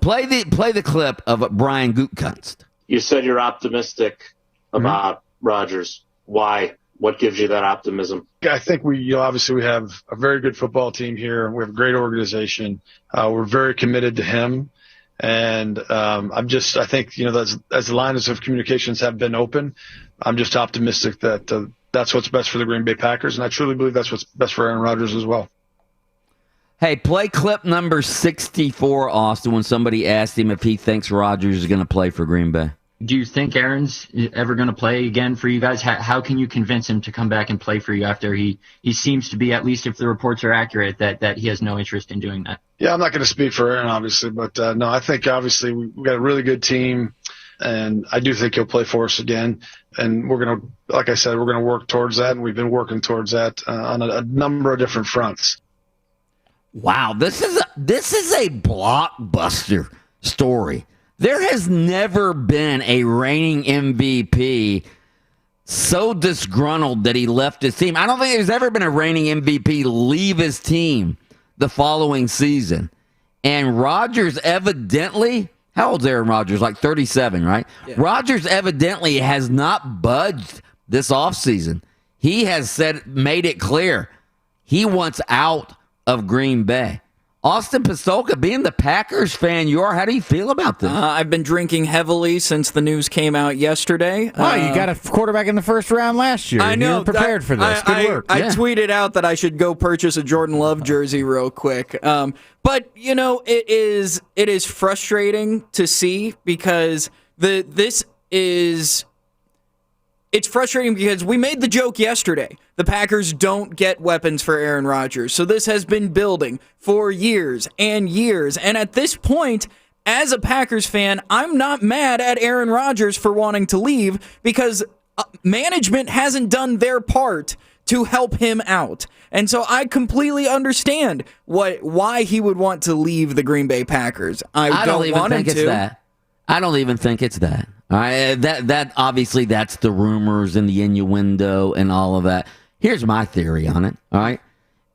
play the clip of Brian Gutekunst. You said you're optimistic about Rodgers. Why? What gives you that optimism? I think we have a very good football team here. We have a great organization. We're very committed to him. And I think, as the lines of communications have been open, I'm just optimistic that that's what's best for the Green Bay Packers. And I truly believe that's what's best for Aaron Rodgers as well. Hey, play clip number 64, Austin, when somebody asked him if he thinks Rodgers is going to play for Green Bay. Do you think Aaron's ever going to play again for you guys? How can you convince him to come back and play for you after he seems to be, at least if the reports are accurate, that he has no interest in doing that? Yeah, I'm not going to speak for Aaron, obviously, but no, I think obviously we've got a really good team, and I do think he'll play for us again. And we're going to, like I said, we're going to work towards that, and we've been working towards that on a number of different fronts. Wow, this is a blockbuster story. There has never been a reigning MVP so disgruntled that he left his team. I don't think there's ever been a reigning MVP leave his team the following season. And Rodgers evidently, how old's Aaron Rodgers? Like 37, right? Yeah. Rodgers evidently has not budged this offseason. He has made it clear he wants out of Green Bay. Austin Pastolka, being the Packers fan you are, how do you feel about this? I've been drinking heavily since the news came out yesterday. Wow, you got a quarterback in the first round last year. I know. You were prepared for this. Good work. I tweeted out that I should go purchase a Jordan Love jersey real quick. But, it is frustrating to see because it's frustrating because we made the joke yesterday. The Packers don't get weapons for Aaron Rodgers. So this has been building for years and years. And at this point, as a Packers fan, I'm not mad at Aaron Rodgers for wanting to leave because management hasn't done their part to help him out. And so I completely understand why he would want to leave the Green Bay Packers. I don't even want think him it's to. that. I don't even think it's that. All right, that obviously that's the rumors and the innuendo and all of that. Here's my theory on it. All right,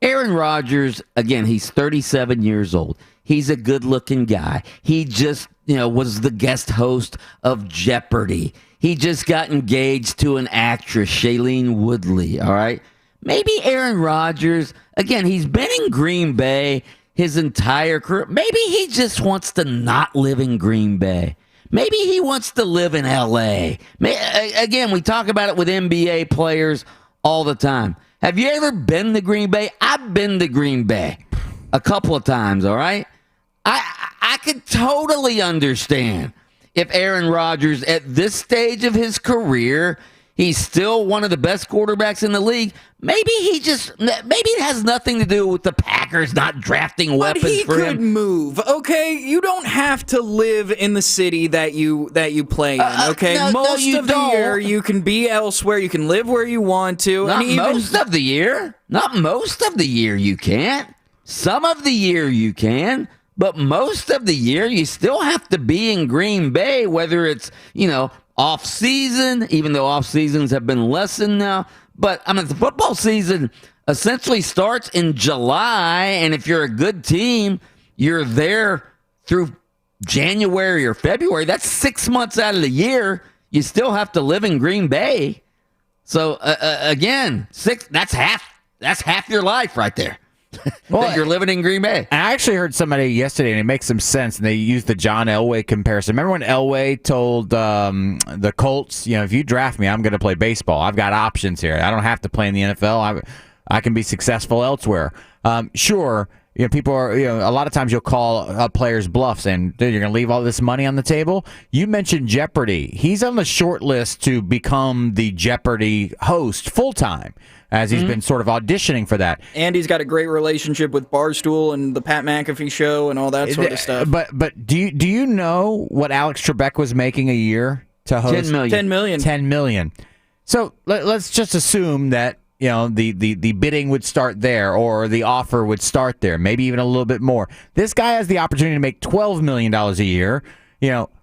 Aaron Rodgers, again, he's 37 years old. He's a good-looking guy. He just, was the guest host of Jeopardy. He just got engaged to an actress, Shailene Woodley. All right, maybe Aaron Rodgers, again, he's been in Green Bay his entire career. Maybe he just wants to not live in Green Bay. Maybe he wants to live in L.A. Again, we talk about it with NBA players all the time. Have you ever been to Green Bay? I've been to Green Bay a couple of times, all right? I could totally understand if Aaron Rodgers, at this stage of his career, he's still one of the best quarterbacks in the league. Maybe it has nothing to do with the Packers not drafting weapons for him. But he could move, okay? You don't have to live in the city that you play in, okay? Most of the year, you can be elsewhere. You can live where you want to. Not most of the year. Not most of the year you can't. Some of the year you can. But most of the year, you still have to be in Green Bay, whether it's, off season, even though off seasons have been lessened now. But the football season essentially starts in July, and if you're a good team, you're there through January or February. That's 6 months out of the year. You still have to live in Green Bay. So again, that's half your life right there. That you're living in Green Bay. I actually heard somebody yesterday, and it makes some sense, and they used the John Elway comparison. Remember when Elway told the Colts, if you draft me, I'm going to play baseball. I've got options here. I don't have to play in the NFL. I can be successful elsewhere. Sure, people are, a lot of times you'll call players bluffs, and dude, you're going to leave all this money on the table. You mentioned Jeopardy. He's on the short list to become the Jeopardy host full-time, as he's been sort of auditioning for that. And he's got a great relationship with Barstool and the Pat McAfee show and all that sort of stuff. But do you know what Alex Trebek was making a year to host? $10 million. $10 million. So let's just assume that the bidding would start there, or the offer would start there, maybe even a little bit more. This guy has the opportunity to make $12 million a year,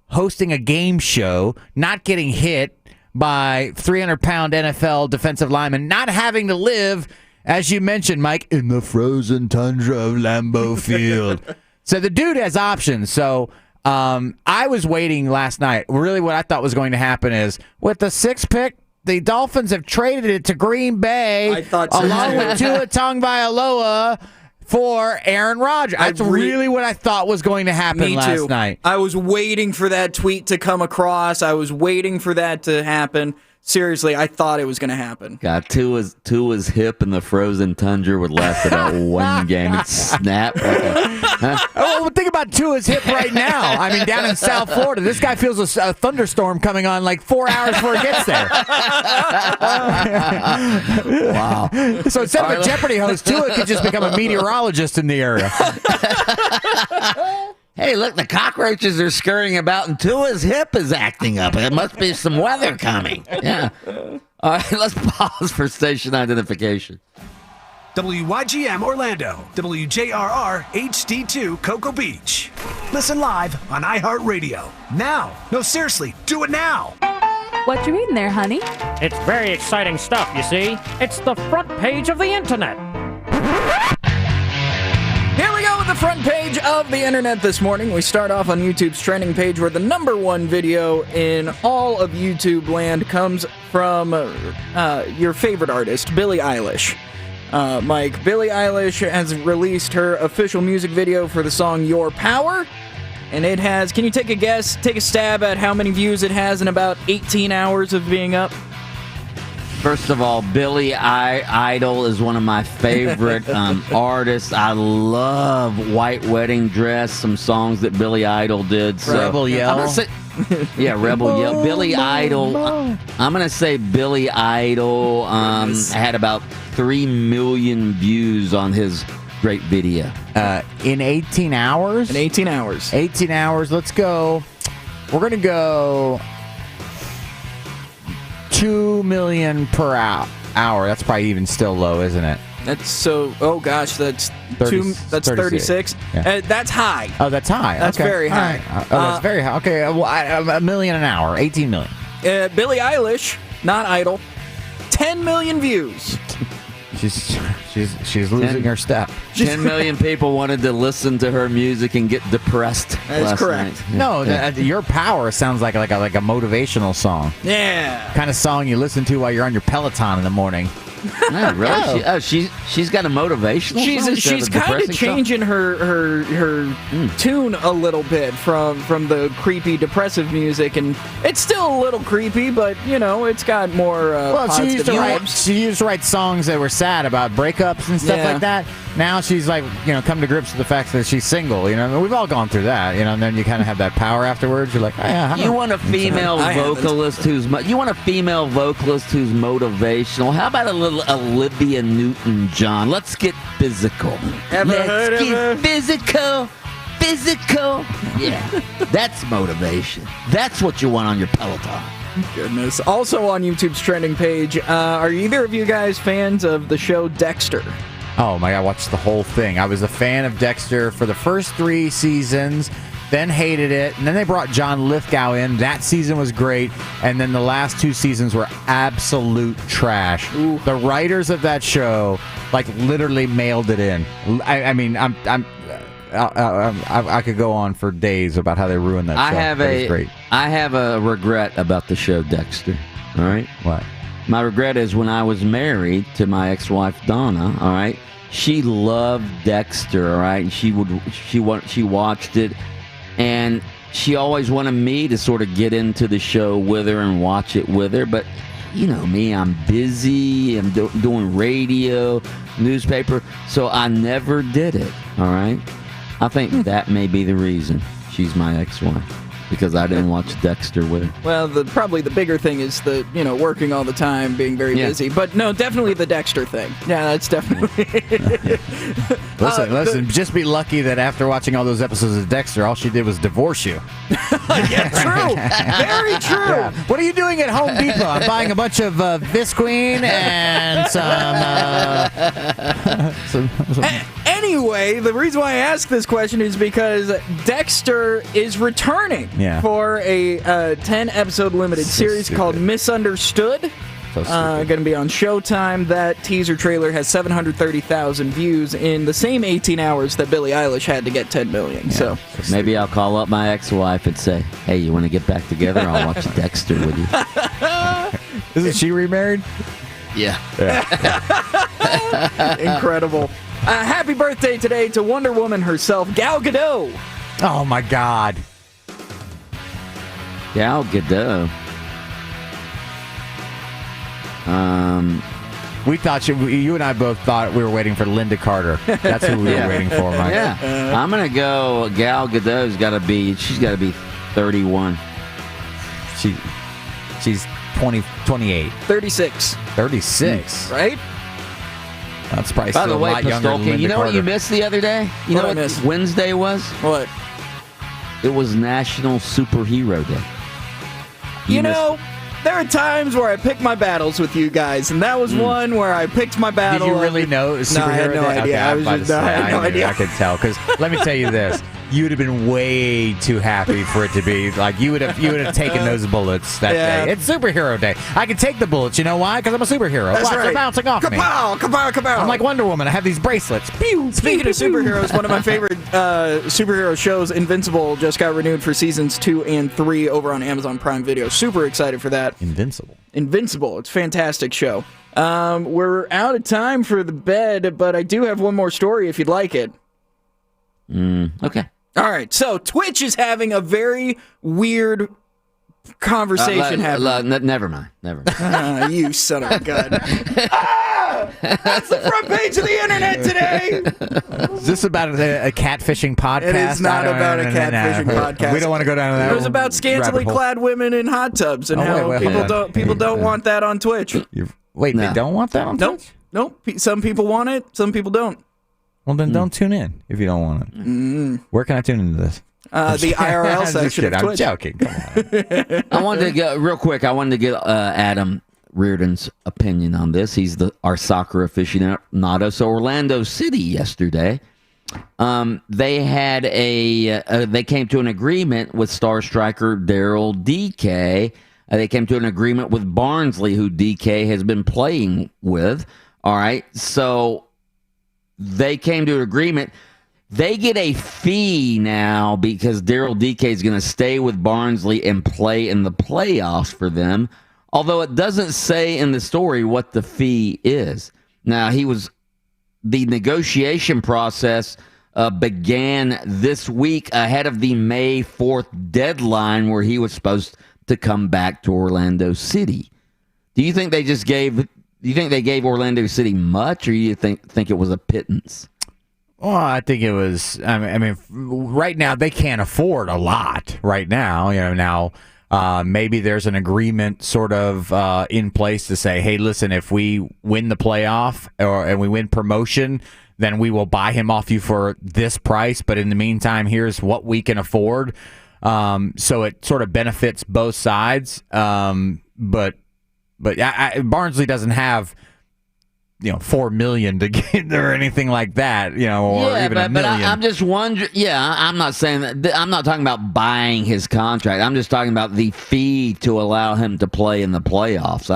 hosting a game show, not getting hit by 300-pound NFL defensive linemen, not having to live, as you mentioned, Mike, in the frozen tundra of Lambeau Field. So the dude has options. So I was waiting last night. Really what I thought was going to happen is, with the 6th pick, the Dolphins have traded it to Green Bay, I thought so, along with Tua Tagovailoa, for Aaron Rodgers. That's really what I thought was going to happen last night. I was waiting for that tweet to come across. I was waiting for that to happen. Seriously, I thought it was going to happen. God, Tua's hip in the frozen tundra would last about one game. It snapped. Well, think about Tua's hip right now. Down in South Florida, this guy feels a thunderstorm coming on like 4 hours before he gets there. Wow. So instead of a Jeopardy host, Tua could just become a meteorologist in the area. Hey, look, the cockroaches are scurrying about, and Tua's hip is acting up. It must be some weather coming. Yeah. All right, let's pause for station identification. WYGM Orlando, WJRR HD2 Cocoa Beach. Listen live on iHeartRadio. Now. No, seriously, do it now. What you reading there, honey? It's very exciting stuff, you see. It's the front page of the internet. Here we go with the front page of the internet this morning. We start off on YouTube's trending page, where the #1 video in all of YouTube land comes from your favorite artist, Billie Eilish. Mike, Billie Eilish has released her official music video for the song Your Power, and it has, can you take a guess, take a stab at how many views it has in about 18 hours of being up? First of all, Billy Idol is one of my favorite artists. I love White Wedding Dress, some songs that Billy Idol did. So Rebel Yell. Rebel Yell. Billy Idol. I'm going to say Billy Idol had about 3 million views on his great video. In 18 hours? In 18 hours. 18 hours. Let's go. We're going to go 2 million per hour. That's probably even still low, isn't it? That's so. Oh gosh, that's 36. Yeah. That's high. Oh, that's high. That's okay. very high. Right. Oh, that's very high. Okay, well, $1 million an hour, 18 million. Billie Eilish, not Idol, 10 million views. She's losing her step. 10 million people wanted to listen to her music and get depressed. That's correct. Night. No, Your Power sounds like a motivational song. Yeah. Kind of song you listen to while you're on your Peloton in the morning. Oh, really? She's got a motivational song? She's kind of changing her tune a little bit from the creepy depressive music, and it's still a little creepy, but it's got more positive vibes. She used to write songs that were sad about breakups and stuff like that. Now she's like, come to grips with the fact that she's single. We've all gone through that. And then you kind of have that power afterwards. You're like, oh, yeah. You want a female vocalist who's motivational? How about a little Olivia Newton-John? Let's get physical. Physical. Yeah, that's motivation. That's what you want on your Peloton. Goodness. Also on YouTube's trending page, are either of you guys fans of the show Dexter? Oh my God, I watched the whole thing. I was a fan of Dexter for the first 3 seasons, then hated it, and then they brought John Lithgow in. That season was great, and then the last 2 seasons were absolute trash. Ooh. The writers of that show, literally mailed it in. I mean, I could go on for days about how they ruined that show. I have a regret about the show Dexter. All right, what? My regret is when I was married to my ex-wife Donna. All right, she loved Dexter. All right, and she watched it, and she always wanted me to sort of get into the show with her and watch it with her. But you know me, I'm busy. I'm doing radio, newspaper, so I never did it. All right, I think that may be the reason she's my ex-wife. Because I didn't watch Dexter with her. Well, probably the bigger thing is the, working all the time, being very busy. But no, definitely the Dexter thing. Yeah, that's definitely... Listen, just be lucky that after watching all those episodes of Dexter, all she did was divorce you. Yeah, true. Very true. Yeah. What are you doing at Home Depot? I'm buying a bunch of Visqueen and some... Anyway, the reason why I ask this question is because Dexter is returning for a 10-episode limited series called Misunderstood. Going to be on Showtime. That teaser trailer has 730,000 views in the same 18 hours that Billie Eilish had to get 10 million. Yeah. So maybe I'll call up my ex-wife and say, "Hey, you want to get back together? I'll watch Dexter with you." Isn't she remarried? Yeah. Incredible. Happy birthday today to Wonder Woman herself, Gal Gadot. Oh my God. Gal Gadot. We thought you and I both thought we were waiting for Linda Carter. That's who we were waiting for, Mike. Yeah. I'm gonna go. Gal Gadot's got to be. She's got to be 31. She's 28. 36. 36. Right? That's probably By still the way, a lot younger than Pistolke, Linda you know Carter. what you missed the other day? You know what Wednesday was? What? It was National Superhero Day. You know, there are times where I pick my battles with you guys, and that was one where I picked my battle. Did you really know it was Superhero No, I had no Day? idea. Okay, I had no idea. I could tell, because let me tell you this. You would have been way too happy for it to be like you would have taken those bullets that day. It's Superhero Day. I can take the bullets. You know why? Because I'm a superhero. That's right. They're bouncing off me. Kapow! Kapow! Kapow! I'm like Wonder Woman. I have these bracelets. Pew, Speaking of superheroes, one of my favorite superhero shows, Invincible, just got renewed for seasons 2 and 3 over on Amazon Prime Video. Super excited for that. Invincible. It's a fantastic show. We're out of time for the bed, but I do have one more story if you'd like it. Okay. All right, so Twitch is having a very weird conversation happening. Never mind. You son of a gun. That's the front page of the internet today. Is this about a catfishing podcast? It is not about a catfishing podcast. We don't want to go down that. It was about scantily clad women in hot tubs and how people don't want that on Twitch. They don't want that on Twitch? Nope. Some people want it, some people don't. Well, then don't tune in if you don't want it. Where can I tune into this? The IRL section of I'm Twitch. joking. Come on. I wanted to get real quick. I wanted to get Adam Reardon's opinion on this. He's our soccer aficionado. So Orlando City yesterday, they had they came to an agreement with star striker Daryl DK. They came to an agreement with Barnsley, who DK has been playing with. All right, so they came to an agreement. They get a fee now because Daryl DK is going to stay with Barnsley and play in the playoffs for them. Although it doesn't say in the story what the fee is. Now, the negotiation process began this week ahead of the May 4th deadline where he was supposed to come back to Orlando City. Do you think they gave Orlando City much, or you think it was a pittance? Well, I think it was. I mean, right now they can't afford a lot. Right now, now maybe there's an agreement sort of in place to say, hey, listen, if we win the playoff and we win promotion, then we will buy him off you for this price. But in the meantime, here's what we can afford. So it sort of benefits both sides. But Barnsley doesn't have $4 million to get or anything like that, or even $1 million. But I'm just wondering. Yeah, I'm not saying that. I'm not talking about buying his contract. I'm just talking about the fee to allow him to play in the playoffs.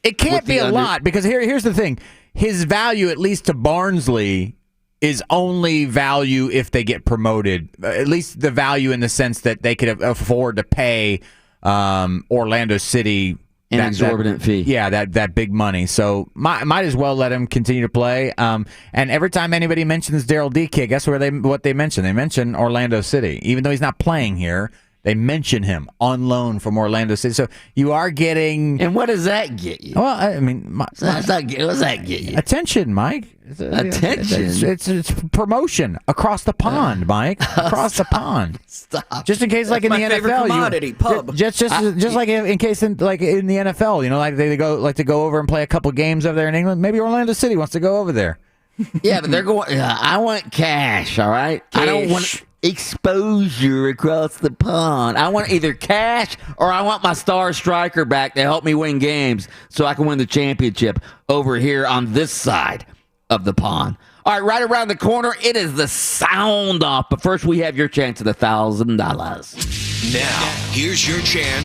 It can't be a lot because here's the thing: his value, at least to Barnsley, is only value if they get promoted. At least the value in the sense that they could afford to pay Orlando City an exorbitant fee. Yeah, that big money. So might as well let him continue to play. And every time anybody mentions Daryl DK, guess what they mention? They mention Orlando City. Even though he's not playing here, they mention him on loan from Orlando City. So you are getting... And what does that get you? Well, I mean... What does that get you? Attention, Mike. Attention? It's promotion across the pond, Mike. Across the pond. Stop. Just in case, like in the NFL, favorite commodity, pub. Just like in case, in the NFL, like they to go over and play a couple games over there in England. Maybe Orlando City wants to go over there. Yeah, but they're going. I want cash. All right. Cash. I don't want exposure across the pond. I want either cash or I want my star striker back to help me win games so I can win the championship over here on this side of the pond. All right, right around the corner, it is the sound off. But first, we have your chance at $1,000. Now, here's your chance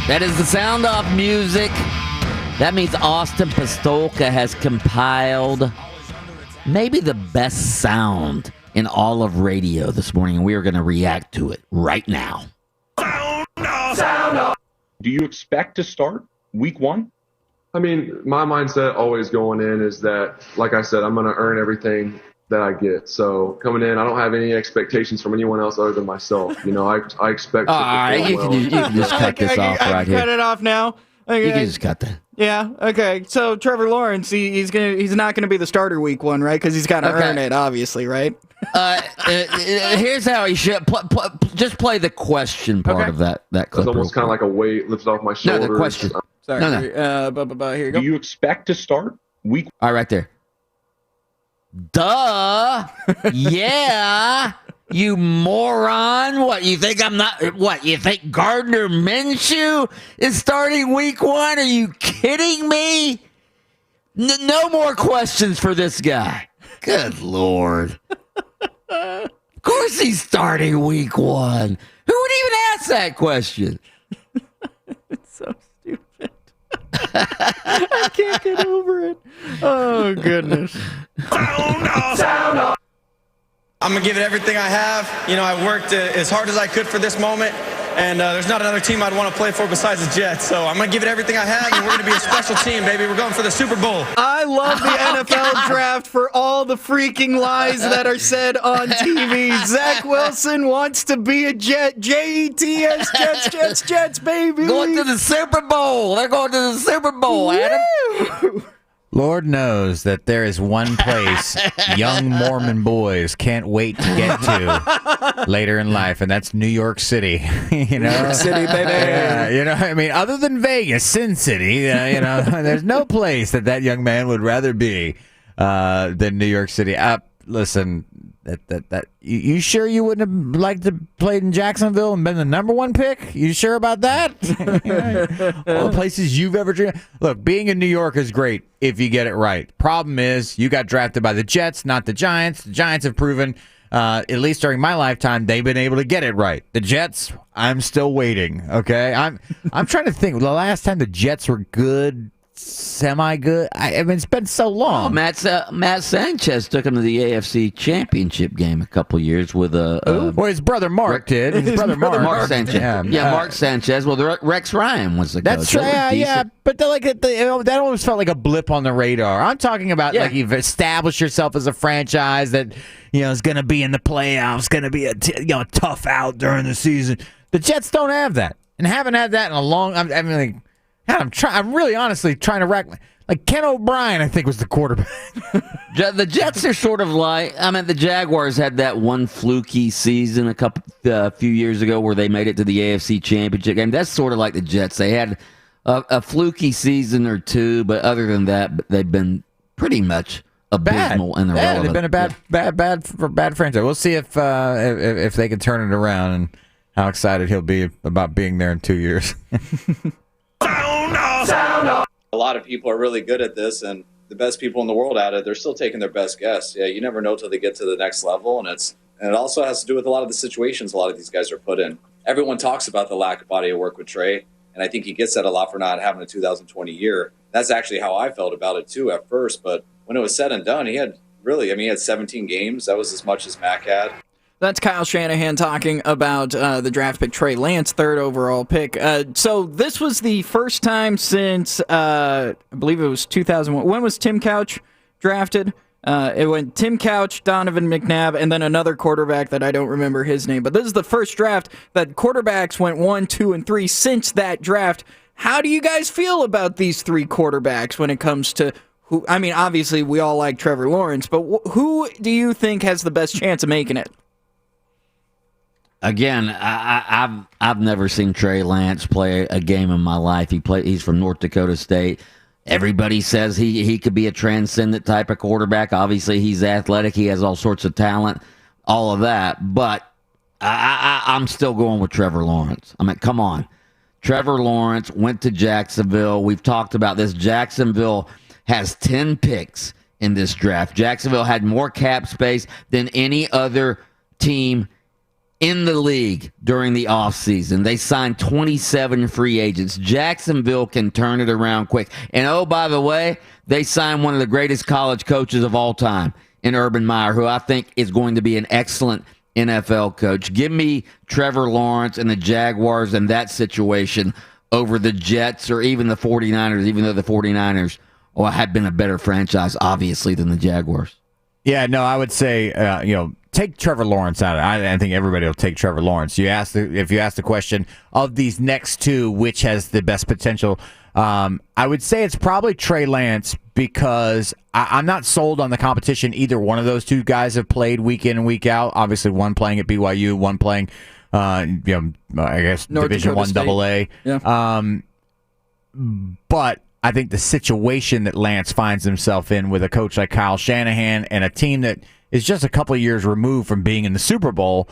That is the sound off music. That means Austin Pastolka has compiled maybe the best sound in all of radio this morning, and we are going to react to it right now. Do you expect to start week 1? I mean, my mindset always going in is that, like I said, I'm going to earn everything that I get. So coming in, I don't have any expectations from anyone else other than myself. You know, I expect. All right, you can just cut this off right here. Cut it off now. Okay. You can just cut that. Yeah. Okay. So Trevor Lawrence, he's not gonna be the starter week 1, right? Because he's got to earn it, obviously, right? Here's how he should just play the question part of that clip. It's almost kind of like a weight lifted off my shoulders. No, the question. Sorry. No. Here you go. Do you expect to start week? All right, right there. Duh. Yeah. You moron. What, you think I'm not? What, you think Gardner Minshew is starting week 1? Are you kidding me? No more questions for this guy. Good Lord. Of course he's starting week 1. Who would even ask that question? It's so stupid. I can't get over it. Oh, goodness. Sound off. I'm going to give it everything I have. You know, I worked as hard as I could for this moment, and there's not another team I'd want to play for besides the Jets. So I'm going to give it everything I have, and we're going to be a special team, baby. We're going for the Super Bowl. I love the NFL draft for all the freaking lies that are said on TV. Zach Wilson wants to be a Jet. Jets, Jets, baby. Going to the Super Bowl. They're going to the Super Bowl, Adam. Lord knows that there is one place young Mormon boys can't wait to get to later in life, and that's New York City. You know, New York City, baby. Yeah, you know, I mean, other than Vegas, Sin City, you know, there's no place that young man would rather be than New York City. Listen, that you sure you wouldn't have liked to play in Jacksonville and been the number 1 pick? You sure about that? All the places you've ever dreamed. Look, being in New York is great if you get it right. Problem is, you got drafted by the Jets, not the Giants. The Giants have proven, at least during my lifetime, they've been able to get it right. The Jets, I'm still waiting. Okay, I'm trying to think. The last time the Jets were good. Semi-good. I mean, it's been so long. Oh, Matt Sanchez took him to the AFC Championship game a couple years with well, his brother Mark did. His brother Mark Sanchez. Yeah, Mark Sanchez. Well, Rex Ryan was the coach. That's right. Yeah, but that always felt like a blip on the radar. I'm talking about like you've established yourself as a franchise that is going to be in the playoffs, going to be a tough out during the season. The Jets don't have that, and haven't had that in a long. I'm really honestly trying to rack. Like Ken O'Brien, I think, was the quarterback. The Jets are sort of like, the Jaguars had that one fluky season a few years ago where they made it to the AFC Championship game. That's sort of like the Jets. They had a fluky season or two, but other than that, they've been pretty much abysmal in the role. Yeah, they've been a bad franchise. We'll see if they can turn it around and how excited he'll be about being there in 2 years. A lot of people are really good at this, and the best people in the world at it, they're still taking their best guess. Yeah, you never know till they get to the next level, and it also has to do with a lot of the situations a lot of these guys are put in. Everyone talks about the lack of body of work with Trey, and I think he gets that a lot for not having a 2020 year. That's actually how I felt about it too at first, but when it was said and done, he had 17 games. That was as much as Mac had. That's Kyle Shanahan talking about the draft pick Trey Lance, 3rd overall pick. So this was the first time since, I believe it was 2001. When was Tim Couch drafted? It went Tim Couch, Donovan McNabb, and then another quarterback that I don't remember his name. But this is the first draft that quarterbacks went 1, 2, and 3 since that draft. How do you guys feel about these 3 quarterbacks when it comes to who? I mean, obviously we all like Trevor Lawrence, but who do you think has the best chance of making it? Again, I've never seen Trey Lance play a game in my life. He's from North Dakota State. Everybody says he could be a transcendent type of quarterback. Obviously, he's athletic. He has all sorts of talent, all of that. But I'm still going with Trevor Lawrence. I mean, come on. Trevor Lawrence went to Jacksonville. We've talked about this. Jacksonville has 10 picks in this draft. Jacksonville had more cap space than any other team in the league during the offseason. They signed 27 free agents. Jacksonville can turn it around quick. And oh, by the way, they signed one of the greatest college coaches of all time in Urban Meyer, who I think is going to be an excellent NFL coach. Give me Trevor Lawrence and the Jaguars in that situation over the Jets or even the 49ers, even though the 49ers had been a better franchise, obviously, than the Jaguars. Yeah, no, I would say, take Trevor Lawrence out. I think everybody will take Trevor Lawrence. If you ask the question of these next two, which has the best potential, I would say it's probably Trey Lance because I'm not sold on the competition either one of those two guys have played week in and week out. Obviously, one playing at BYU, one playing, I guess, North Division Dakota I AA. Yeah. But I think the situation that Lance finds himself in with a coach like Kyle Shanahan and a team that is just a couple of years removed from being in the Super Bowl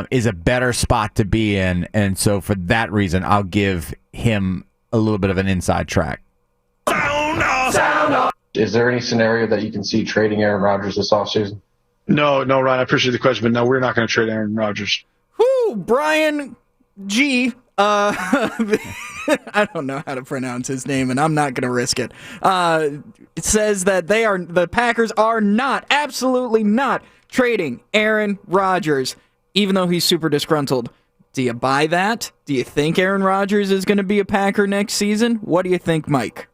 is a better spot to be in. And so for that reason, I'll give him a little bit of an inside track. Is there any scenario that you can see trading Aaron Rodgers this offseason? No, Ryan, I appreciate the question, but no, we're not going to trade Aaron Rodgers. Whoo, Brian G. I don't know how to pronounce his name, and I'm not going to risk it. It says that the Packers are absolutely not trading Aaron Rodgers, even though he's super disgruntled. Do you buy that? Do you think Aaron Rodgers is going to be a Packer next season? What do you think, Mike?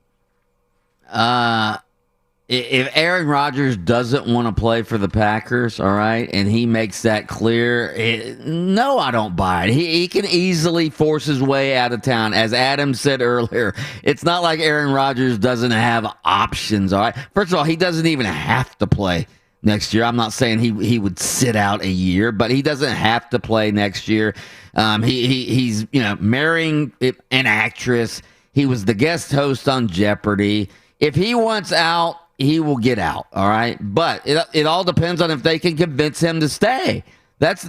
If Aaron Rodgers doesn't want to play for the Packers, all right, and he makes that clear, no, I don't buy it. He can easily force his way out of town. As Adam said earlier, it's not like Aaron Rodgers doesn't have options, all right? First of all, he doesn't even have to play next year. I'm not saying he would sit out a year, but he doesn't have to play next year. He's marrying an actress. He was the guest host on Jeopardy. If he wants out, he will get out, all right? But it all depends on if they can convince him to stay. That's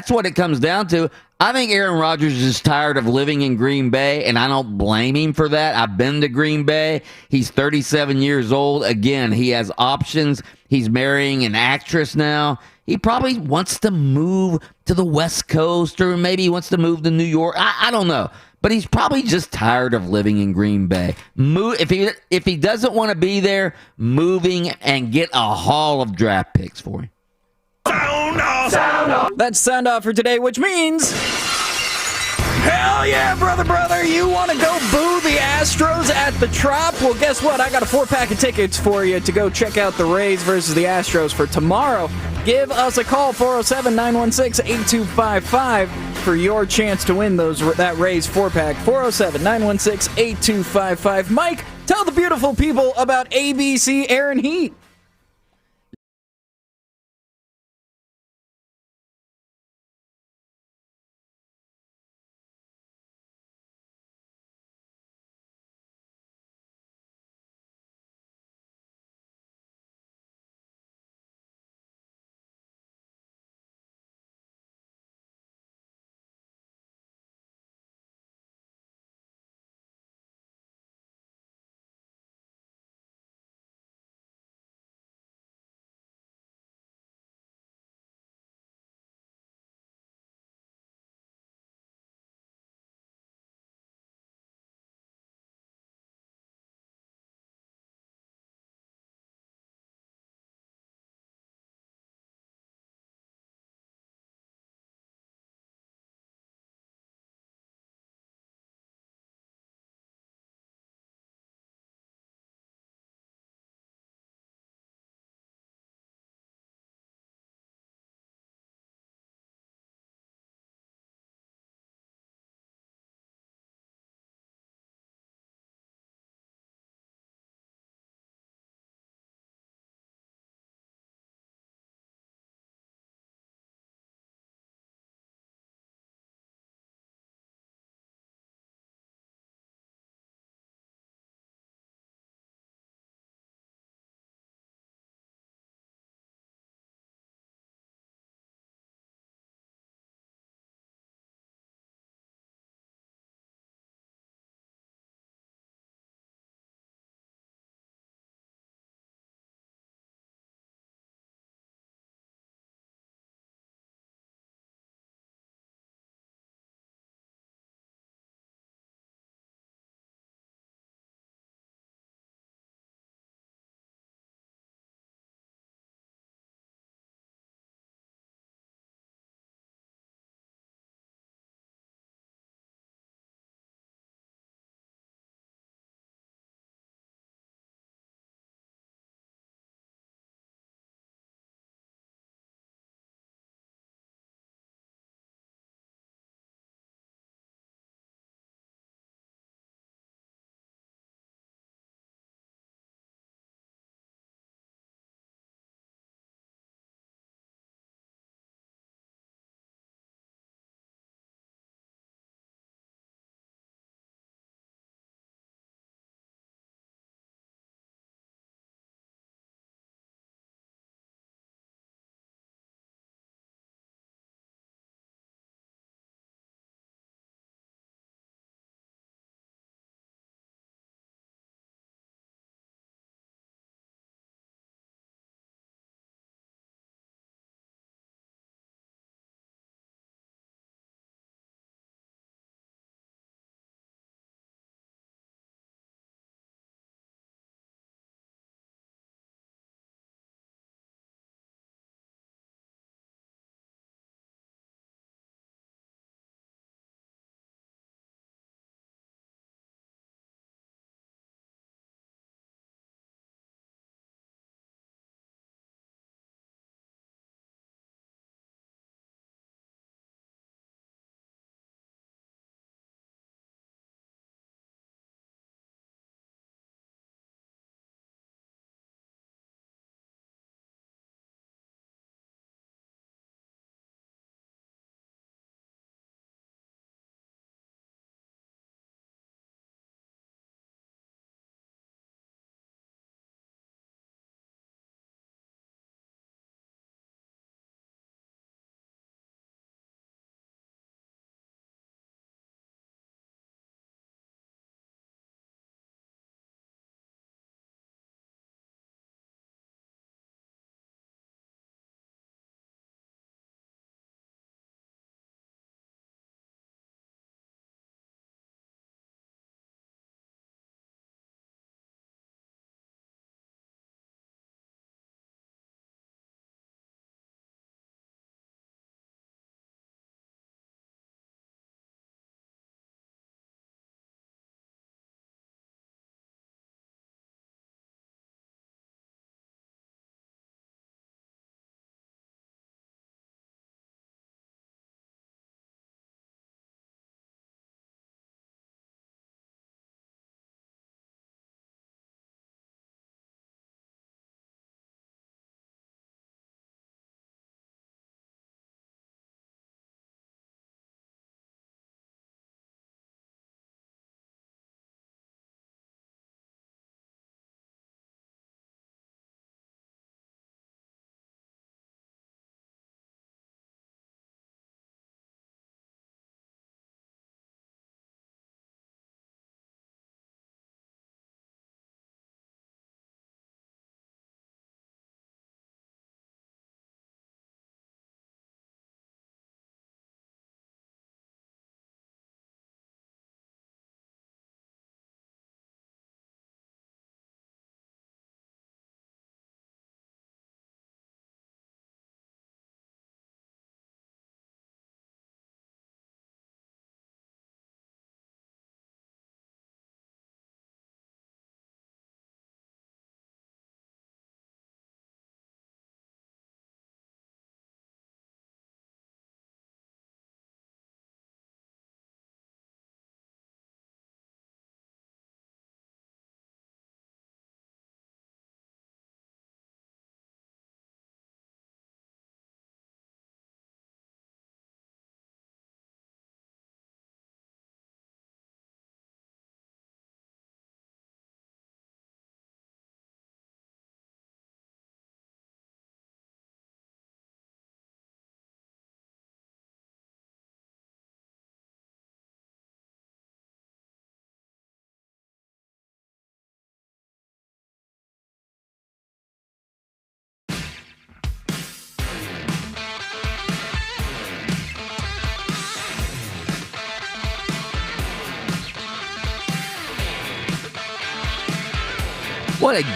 what it comes down to. I think Aaron Rodgers is tired of living in Green Bay, and I don't blame him for that. I've been to Green Bay. He's 37 years old. Again, he has options. He's marrying an actress now. He probably wants to move to the West Coast, or maybe he wants to move to New York. I don't know. But he's probably just tired of living in Green Bay. If he doesn't want to be there, moving and get a haul of draft picks for him. That's sound off for today, which means... Hell yeah, brother, you want to go boo the Astros at the Trop? Well, guess what? I got a 4-pack of tickets for you to go check out the Rays versus the Astros for tomorrow. Give us a call, 407-916-8255, for your chance to win that Rays 4-pack, 407-916-8255. Mike, tell the beautiful people about ABC Air and Heat.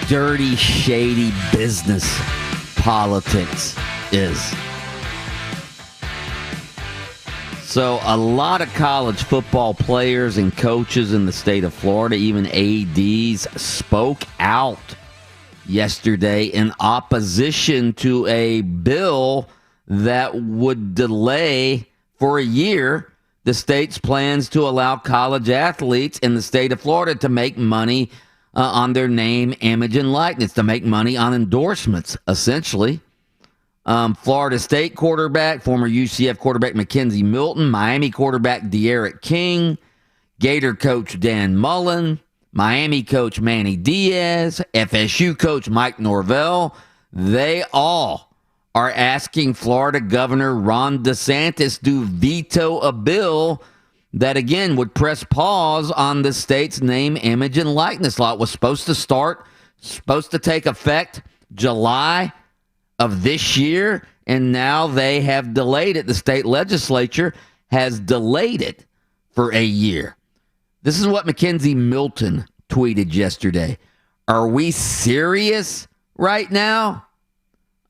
dirty, shady business politics is. So a lot of college football players and coaches in the state of Florida, even ADs, spoke out yesterday in opposition to a bill that would delay for a year the state's plans to allow college athletes in the state of Florida to make money on their name, image, and likeness, to make money on endorsements, essentially. Florida State quarterback, former UCF quarterback Mackenzie Milton, Miami quarterback De'Aaron King, Gator coach Dan Mullen, Miami coach Manny Diaz, FSU coach Mike Norvell, they all are asking Florida Governor Ron DeSantis to veto a bill that, again, would press pause on the state's name, image, and likeness law. It was supposed to take effect July of this year, and now they have delayed it. The state legislature has delayed it for a year. This is what Mackenzie Milton tweeted yesterday. Are we serious right now?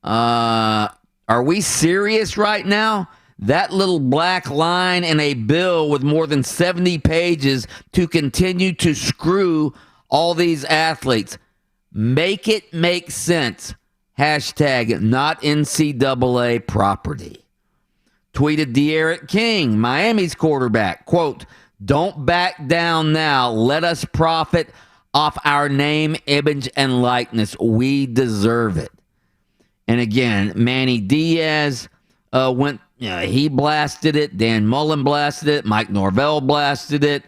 Are we serious right now? That little black line in a bill with more than 70 pages to continue to screw all these athletes. Make it make sense. Hashtag not NCAA property. Tweeted De'Aaron King, Miami's quarterback, quote, "Don't back down now. Let us profit off our name, image, and likeness. We deserve it." And again, Manny Diaz he blasted it. Dan Mullen blasted it. Mike Norvell blasted it.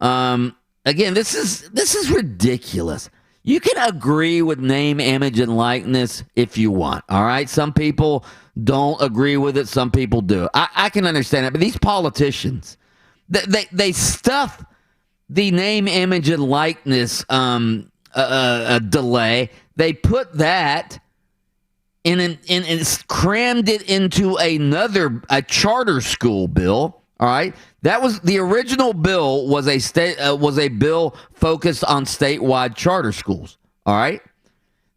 Again, this is ridiculous. You can agree with name, image, and likeness if you want, all right? Some people don't agree with it. Some people do. I can understand it. But these politicians, they stuff the name, image, and likeness delay. They put that and crammed it into a charter school bill. All right, that was the original bill. Was a bill focused on statewide charter schools. All right,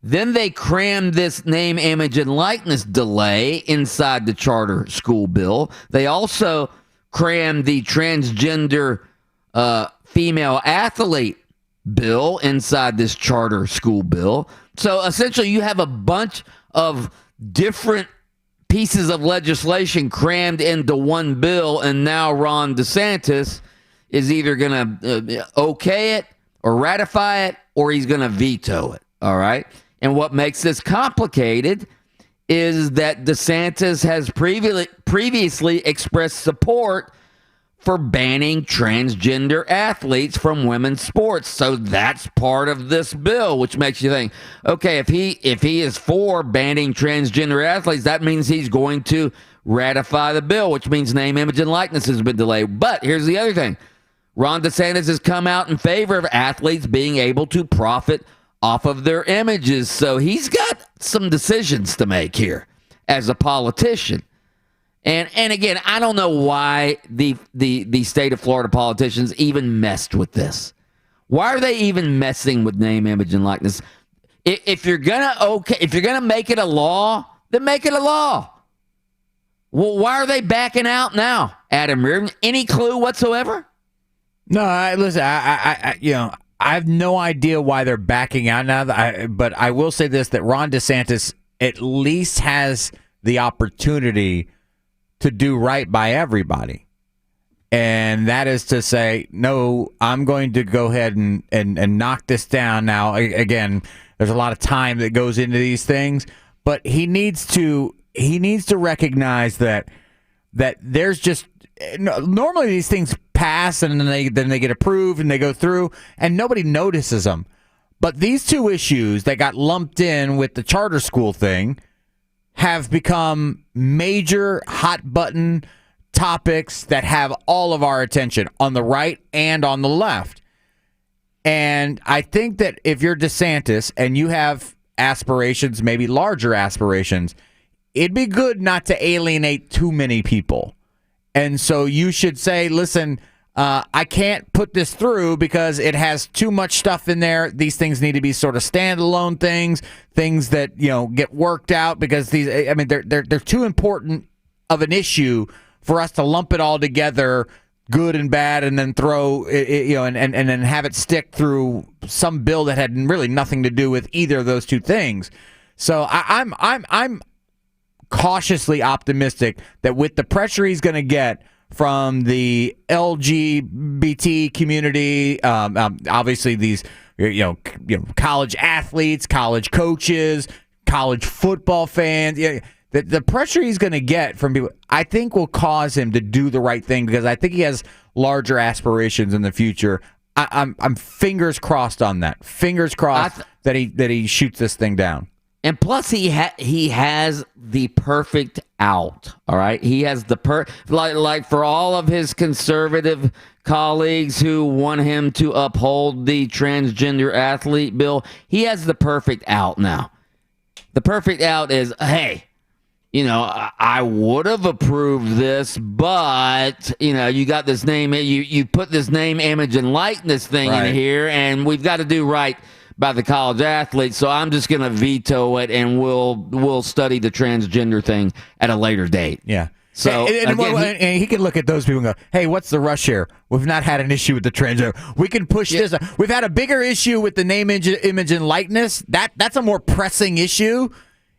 then they crammed this name, image, and likeness delay inside the charter school bill. They also crammed the transgender female athlete bill inside this charter school bill. So essentially, you have a bunch of different pieces of legislation crammed into one bill, and now Ron DeSantis is either going to okay it or ratify it, or he's going to veto it, all right? And what makes this complicated is that DeSantis has previously expressed support for banning transgender athletes from women's sports. So that's part of this bill, which makes you think, okay, if he is for banning transgender athletes, that means he's going to ratify the bill, which means name, image, and likeness has been delayed. But here's the other thing. Ron DeSantis has come out in favor of athletes being able to profit off of their images. So he's got some decisions to make here as a politician. And again, I don't know why the state of Florida politicians even messed with this. Why are they even messing with name, image, and likeness? If you're gonna make it a law, then make it a law. Well, why are they backing out now, Adam Reardon? Any clue whatsoever? No, listen. I have no idea why they're backing out now. But I will say this: that Ron DeSantis at least has the opportunity to do right by everybody. And that is to say, no, I'm going to go ahead and knock this down. Now, again, there's a lot of time that goes into these things, but he needs to recognize that there's just normally these things pass and then they get approved and they go through and nobody notices them. But these two issues that got lumped in with the charter school thing have become major hot button topics that have all of our attention on the right and on the left. And I think that if you're DeSantis and you have aspirations, maybe larger aspirations, it'd be good not to alienate too many people. And so you should say, listen, I can't put this through because it has too much stuff in there. These things need to be sort of standalone things that get worked out because they're too important of an issue for us to lump it all together, good and bad, and then throw and then have it stick through some bill that had really nothing to do with either of those two things. So I'm cautiously optimistic that with the pressure he's going to get from the LGBT community, obviously these college athletes, college coaches, college football fans, the pressure he's going to get from people, I think, will cause him to do the right thing because I think he has larger aspirations in the future. I'm fingers crossed on that. Fingers crossed that he shoots this thing down. And plus, he has the perfect out. All right, he has the like for all of his conservative colleagues who want him to uphold the transgender athlete bill. He has the perfect out now. The perfect out is, hey, I would have approved this, but you got this name. You put this name, image, and likeness thing in here, and we've got to do right by the college athletes, so I'm just going to veto it, and we'll study the transgender thing at a later date. Yeah. So and he can look at those people and go, "Hey, what's the rush here? We've not had an issue with the transgender. We can push this. We've had a bigger issue with the name, image, and likeness. That's a more pressing issue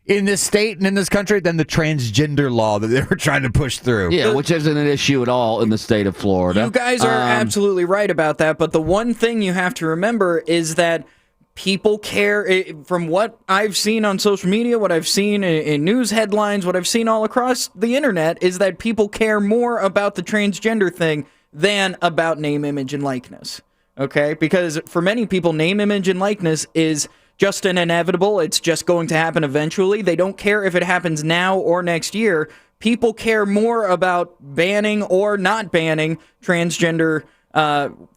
in this state and in this country than the transgender law that they were trying to push through." Yeah, which isn't an issue at all in the state of Florida. You guys are absolutely right about that, but the one thing you have to remember is that people care. From what I've seen on social media, what I've seen in news headlines, what I've seen all across the internet, is that people care more about the transgender thing than about name, image, and likeness. Okay? Because for many people, name, image, and likeness is just an inevitable. It's just going to happen eventually. They don't care if it happens now or next year. People care more about banning or not banning transgender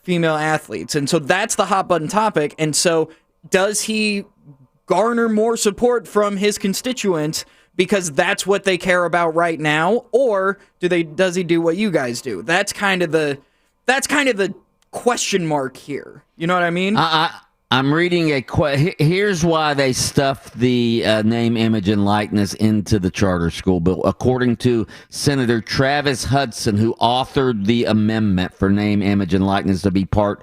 female athletes. And so that's the hot button topic. And so does he garner more support from his constituents because that's what they care about right now, or does he do what you guys do? That's kind of the question mark here. You know what I mean? I'm reading here's why they stuffed the name, image, and likeness into the charter school bill. According to Senator Travis Hudson, who authored the amendment for name, image, and likeness to be part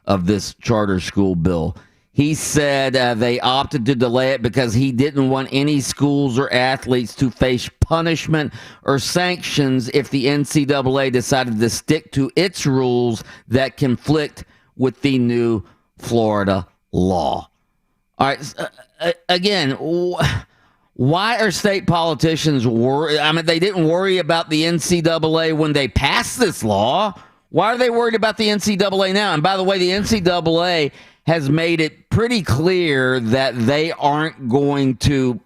of this charter school bill, he said they opted to delay it because he didn't want any schools or athletes to face punishment or sanctions if the NCAA decided to stick to its rules that conflict with the new Florida law. All right. Again, why are state politicians worried? I mean, they didn't worry about the NCAA when they passed this law. Why are they worried about the NCAA now? And by the way, the NCAA has made it pretty clear that they aren't going to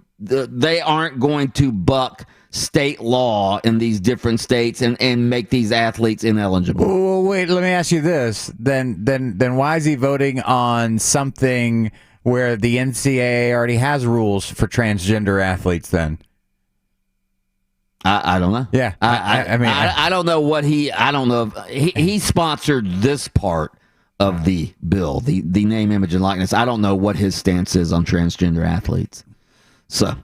buck state law in these different states and make these athletes ineligible. Well, wait, let me ask you this. Then why is he voting on something where the NCAA already has rules for transgender athletes then? I don't know. Yeah. I don't know what I don't know if he sponsored this part of the bill, the name, image, and likeness. I don't know what his stance is on transgender athletes. So,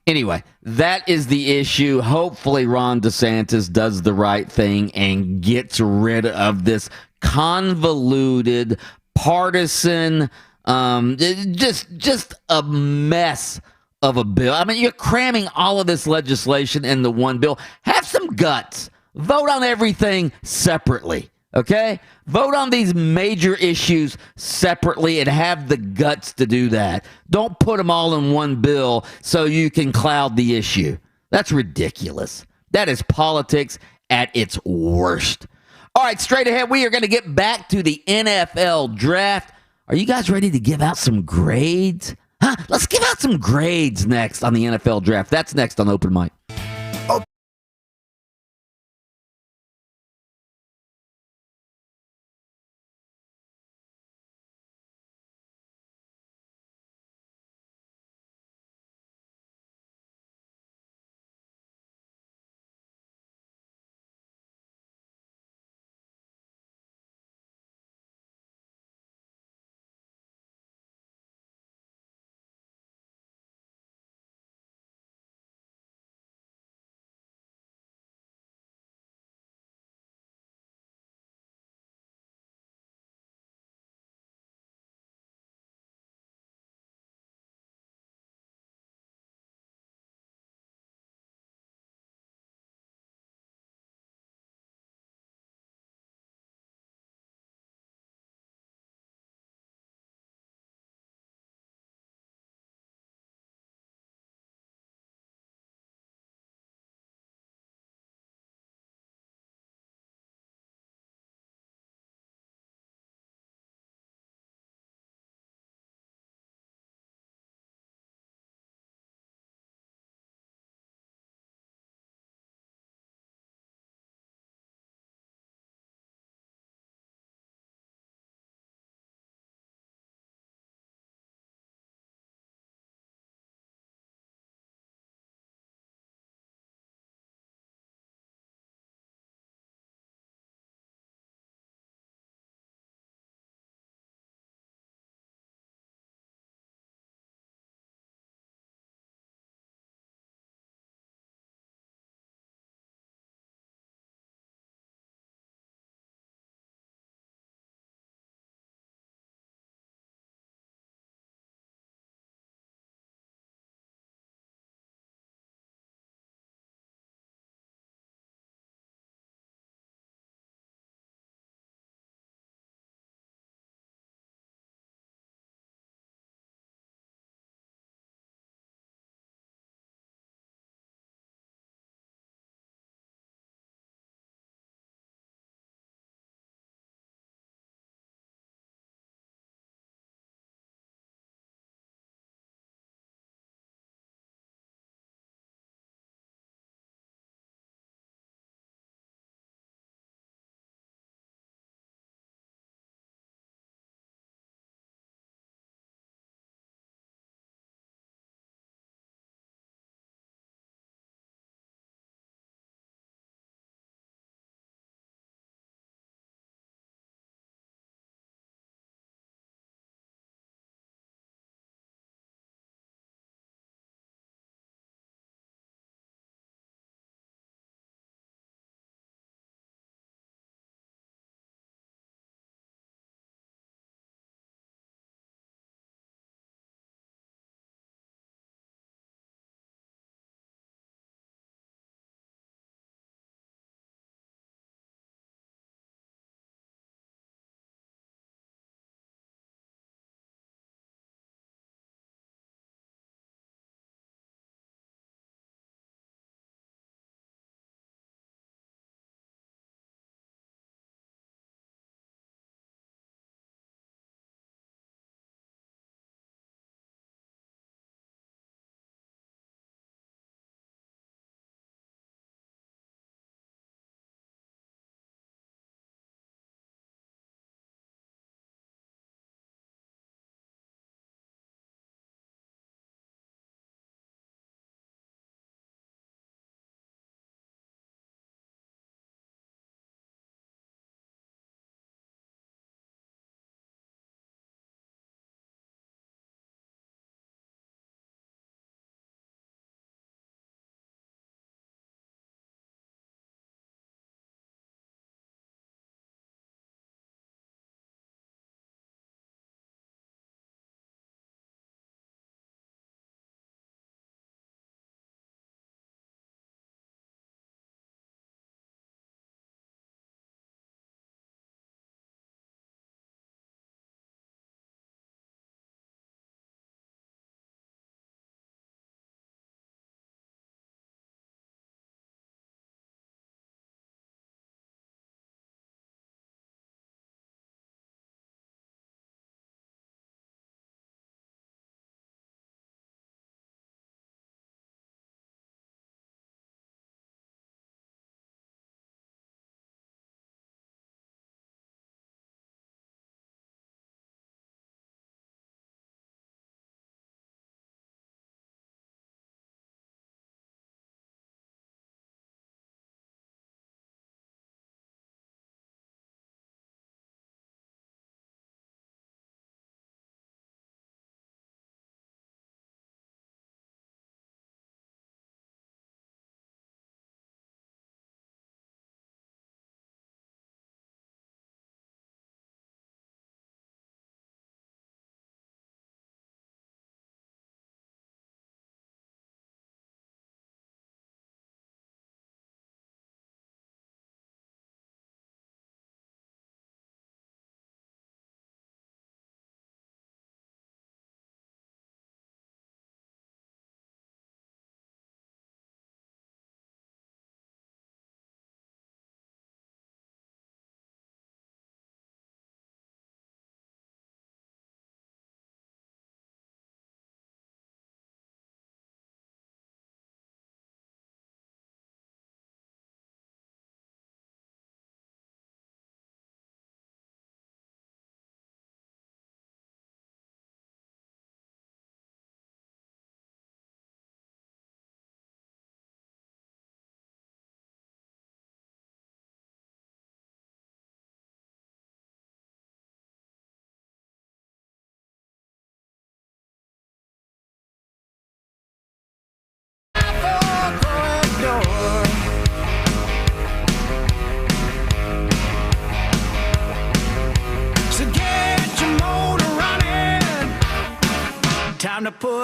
anyway, that is the issue. Hopefully, Ron DeSantis does the right thing and gets rid of this convoluted, partisan, just a mess of a bill. I mean, you're cramming all of this legislation into one bill. Have some guts. Vote on everything separately. Okay? Vote on these major issues separately and have the guts to do that. Don't put them all in one bill so you can cloud the issue. That's ridiculous. That is politics at its worst. All right, straight ahead, we are going to get back to the NFL draft. Are you guys ready to give out some grades? Let's give out some grades next on the NFL draft. That's next on Open Mic.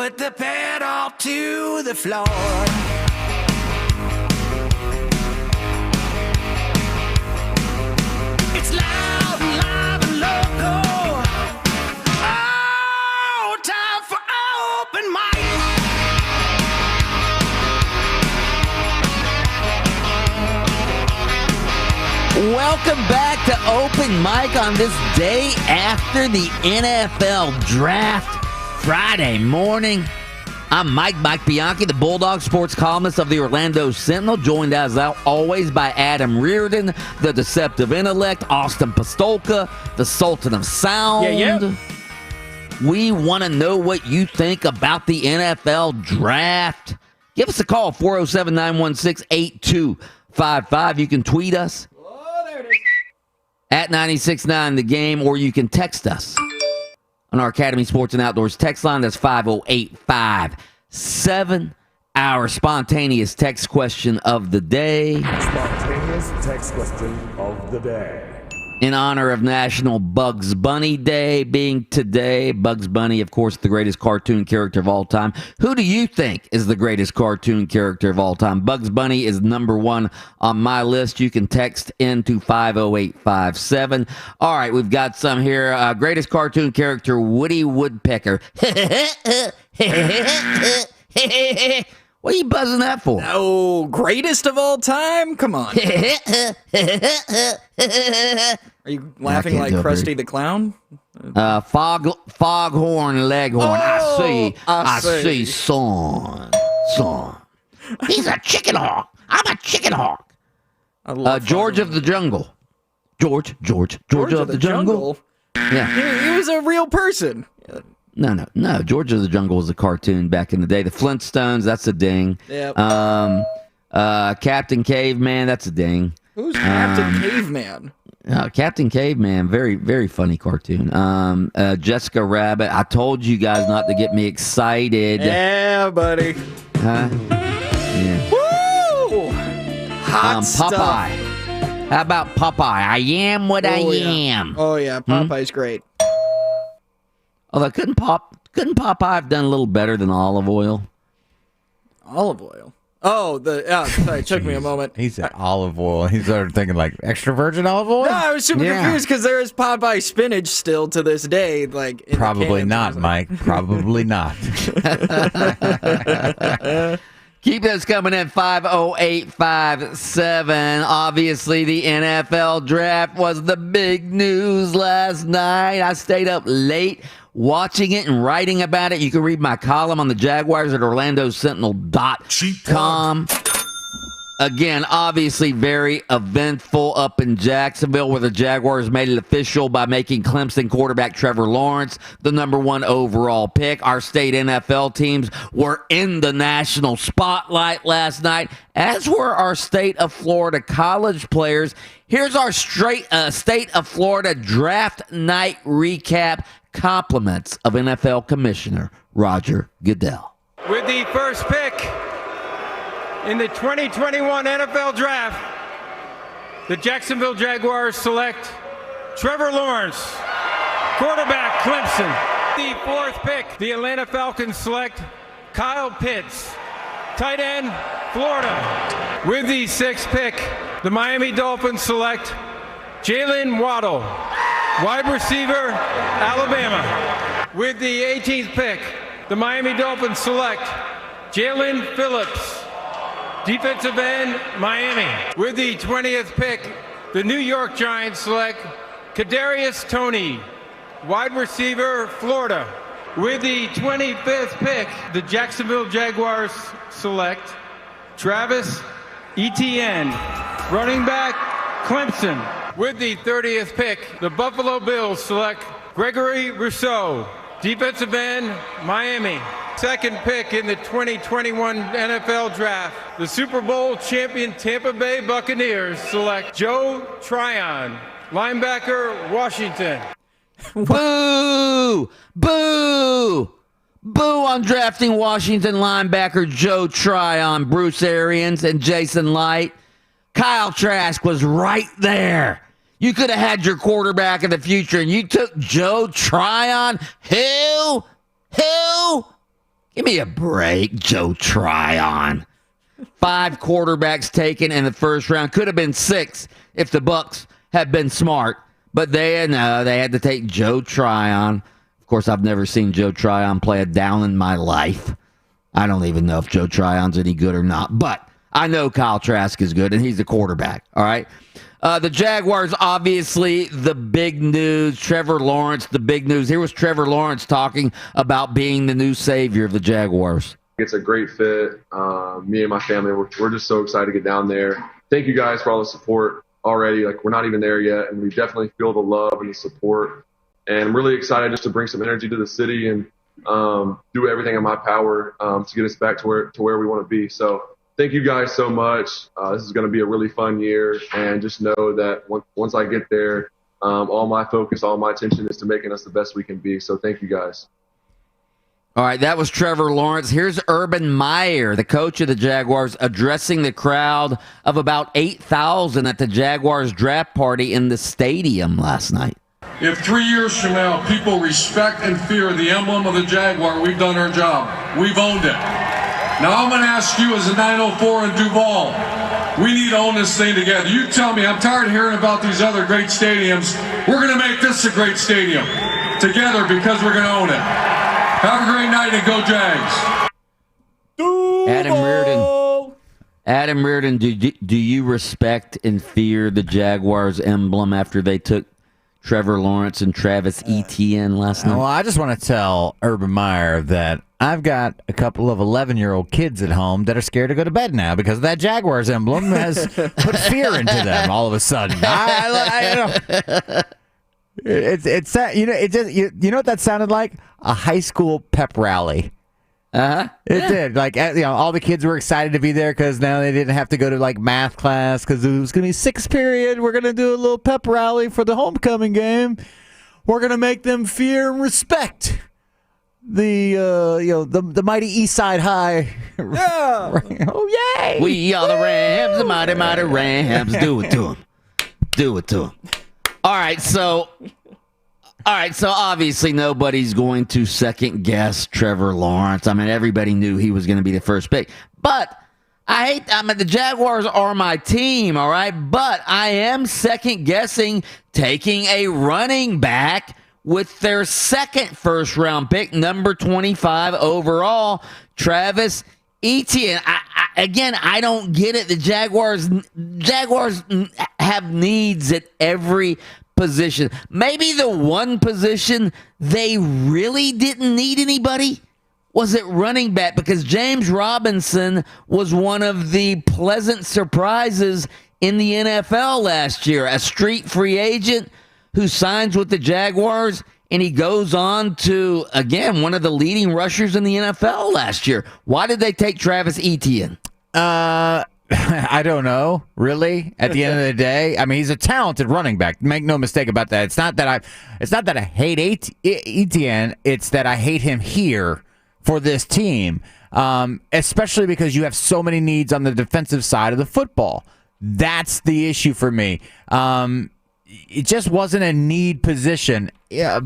put the pedal to the floor. It's loud and live and local. Oh, time for open mic. Welcome back to Open Mic on this day after the NFL Draft, Friday morning. I'm Mike Bianchi, the Bulldog sports columnist of the Orlando Sentinel, joined as always by Adam Reardon, the Deceptive Intellect, Austin Pastolka, the Sultan of Sound. Yeah. We want to know what you think about the NFL Draft. Give us a call, 407-916-8255. You can tweet us at 96.9 The Game, or you can text us on our Academy Sports and Outdoors text line. That's 50857. Our spontaneous text question of the day. Spontaneous text question of the day. In honor of National Bugs Bunny Day being today. Bugs Bunny, of course, the greatest cartoon character of all time. Who do you think is the greatest cartoon character of all time? Bugs Bunny is number one on my list. You can text into 50857. All right, we've got some here. Greatest cartoon character, Woody Woodpecker. What are you buzzing that for? Oh, greatest of all time? Come on. Are you laughing like Krusty the Clown? Foghorn Leghorn. Oh, I see, son. He's a chicken hawk. I'm a chicken hawk. George of the Jungle. George of the Jungle. Yeah. He was a real person. No. George of the Jungle was a cartoon back in the day. The Flintstones, that's a ding. Yep. Captain Caveman, that's a ding. Who's Captain Caveman? Captain Caveman, very, very funny cartoon. Jessica Rabbit, I told you guys not to get me excited. Yeah, buddy. Huh? Yeah. Woo! Hot Popeye. stuff. How about Popeye? I am what I am. Oh, yeah. Popeye's great. Although, couldn't Popeye have done a little better than olive oil? Olive oil? Oh, sorry, it took me a moment. He said olive oil. He started thinking like extra virgin olive oil? No, I was super confused because there is Popeye spinach still to this day. Like in Probably not, Mike. Probably not. Keep those coming in, 50857. Obviously, the NFL Draft was the big news last night. I stayed up late watching it and writing about it. You can read my column on the Jaguars at orlandosentinel.com. Again, obviously very eventful up in Jacksonville, where the Jaguars made it official by making Clemson quarterback Trevor Lawrence the number one overall pick. Our state NFL teams were in the national spotlight last night, as were our state of Florida college players. Here's our state of Florida draft night recap. Compliments of NFL Commissioner Roger Goodell. With the first pick in the 2021 NFL Draft, the Jacksonville Jaguars select Trevor Lawrence, quarterback, Clemson. The fourth pick, the Atlanta Falcons select Kyle Pitts, tight end, Florida. With the sixth pick, the Miami Dolphins select Jalen Waddle, wide receiver, Alabama. With the 18th pick, the Miami Dolphins select Jalen Phillips, defensive end, Miami. With the 20th pick, the New York Giants select Kadarius Toney, wide receiver, Florida. With the 25th pick, the Jacksonville Jaguars select Travis Etienne, running back, Clemson. With the 30th pick, the Buffalo Bills select Gregory Rousseau, defensive end, Miami. Second pick in the 2021 NFL Draft, the Super Bowl champion Tampa Bay Buccaneers select Joe Tryon, linebacker, Washington. Boo! Boo! Boo on drafting Washington linebacker Joe Tryon, Bruce Arians, and Jason Light. Kyle Trask was right there. You could have had your quarterback of the future, and you took Joe Tryon. Who? Give me a break, Joe Tryon. 5 quarterbacks taken in the first round. Could have been 6 if the Bucs had been smart. But they had to take Joe Tryon. Of course, I've never seen Joe Tryon play a down in my life. I don't even know if Joe Tryon's any good or not. But I know Kyle Trask is good, and he's the quarterback. All right? The Jaguars, obviously, the big news. Trevor Lawrence, the big news. Here was Trevor Lawrence talking about being the new savior of the Jaguars. It's a great fit. Me and my family, we're just so excited to get down there. Thank you guys for all the support already. Like, we're not even there yet, and we definitely feel the love and the support. And I'm really excited just to bring some energy to the city and do everything in my power to get us back to where we want to be. So thank you guys so much. This is going to be a really fun year, and just know that once I get there, all my focus, all my attention is to making us the best we can be. So thank you guys. All right, that was Trevor Lawrence. Here's Urban Meyer, the coach of the Jaguars, addressing the crowd of about 8,000 at the Jaguars draft party in the stadium last night. If 3 years from now people respect and fear the emblem of the Jaguar, we've done our job. We've owned it. Now I'm going to ask you as a 904 in Duval, we need to own this thing together. You tell me, I'm tired of hearing about these other great stadiums. We're going to make this a great stadium together because we're going to own it. Have a great night and go Jags. Adam Reardon, do you respect and fear the Jaguars emblem after they took Trevor Lawrence and Travis Etienne last night? Well, I just want to tell Urban Meyer that I've got a couple of 11-year-old kids at home that are scared to go to bed now because that Jaguars emblem has put fear into them all of a sudden. It's you know what that sounded like? A high school pep rally. It did. Like, all the kids were excited to be there because now they didn't have to go to like math class because it was going to be 6th period. We're going to do a little pep rally for the homecoming game. We're going to make them fear and respect the mighty East Side High. Yeah. Oh yay! We are the Rams, the mighty Rams. Do it to them. Do it to them. All right, so obviously nobody's going to second guess Trevor Lawrence. I mean, everybody knew he was going to be the first pick. But the Jaguars are my team, all right? But I am second guessing taking a running back with their second first round pick, number 25 overall, Travis Etienne. I don't get it. The Jaguars have needs at every position. Maybe the one position they really didn't need anybody was at running back, because James Robinson was one of the pleasant surprises in the NFL last year. A street free agent who signs with the Jaguars, and he goes on to, again, one of the leading rushers in the NFL last year. Why did they take Travis Etienne? I don't know, really. At the end of the day, I mean, he's a talented running back. Make no mistake about that. It's not that I hate Etienne. It's that I hate him here for this team, especially because you have so many needs on the defensive side of the football. That's the issue for me. It just wasn't a need position. Yeah,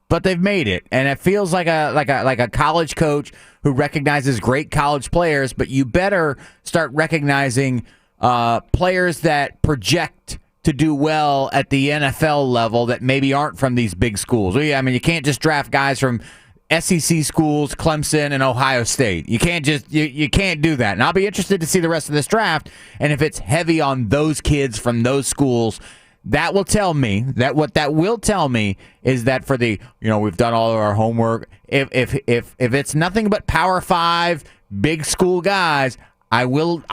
but they've made it, and it feels like a college coach who recognizes great college players. But you better start recognizing players that project to do well at the NFL level that maybe aren't from these big schools. I mean, you can't just draft guys from SEC schools, Clemson, and Ohio State. You can't just you can't do that. And I'll be interested to see the rest of this draft, and if it's heavy on those kids from those schools. That will tell me is that for the, we've done all of our homework. If it's nothing but Power 5 big school guys, I will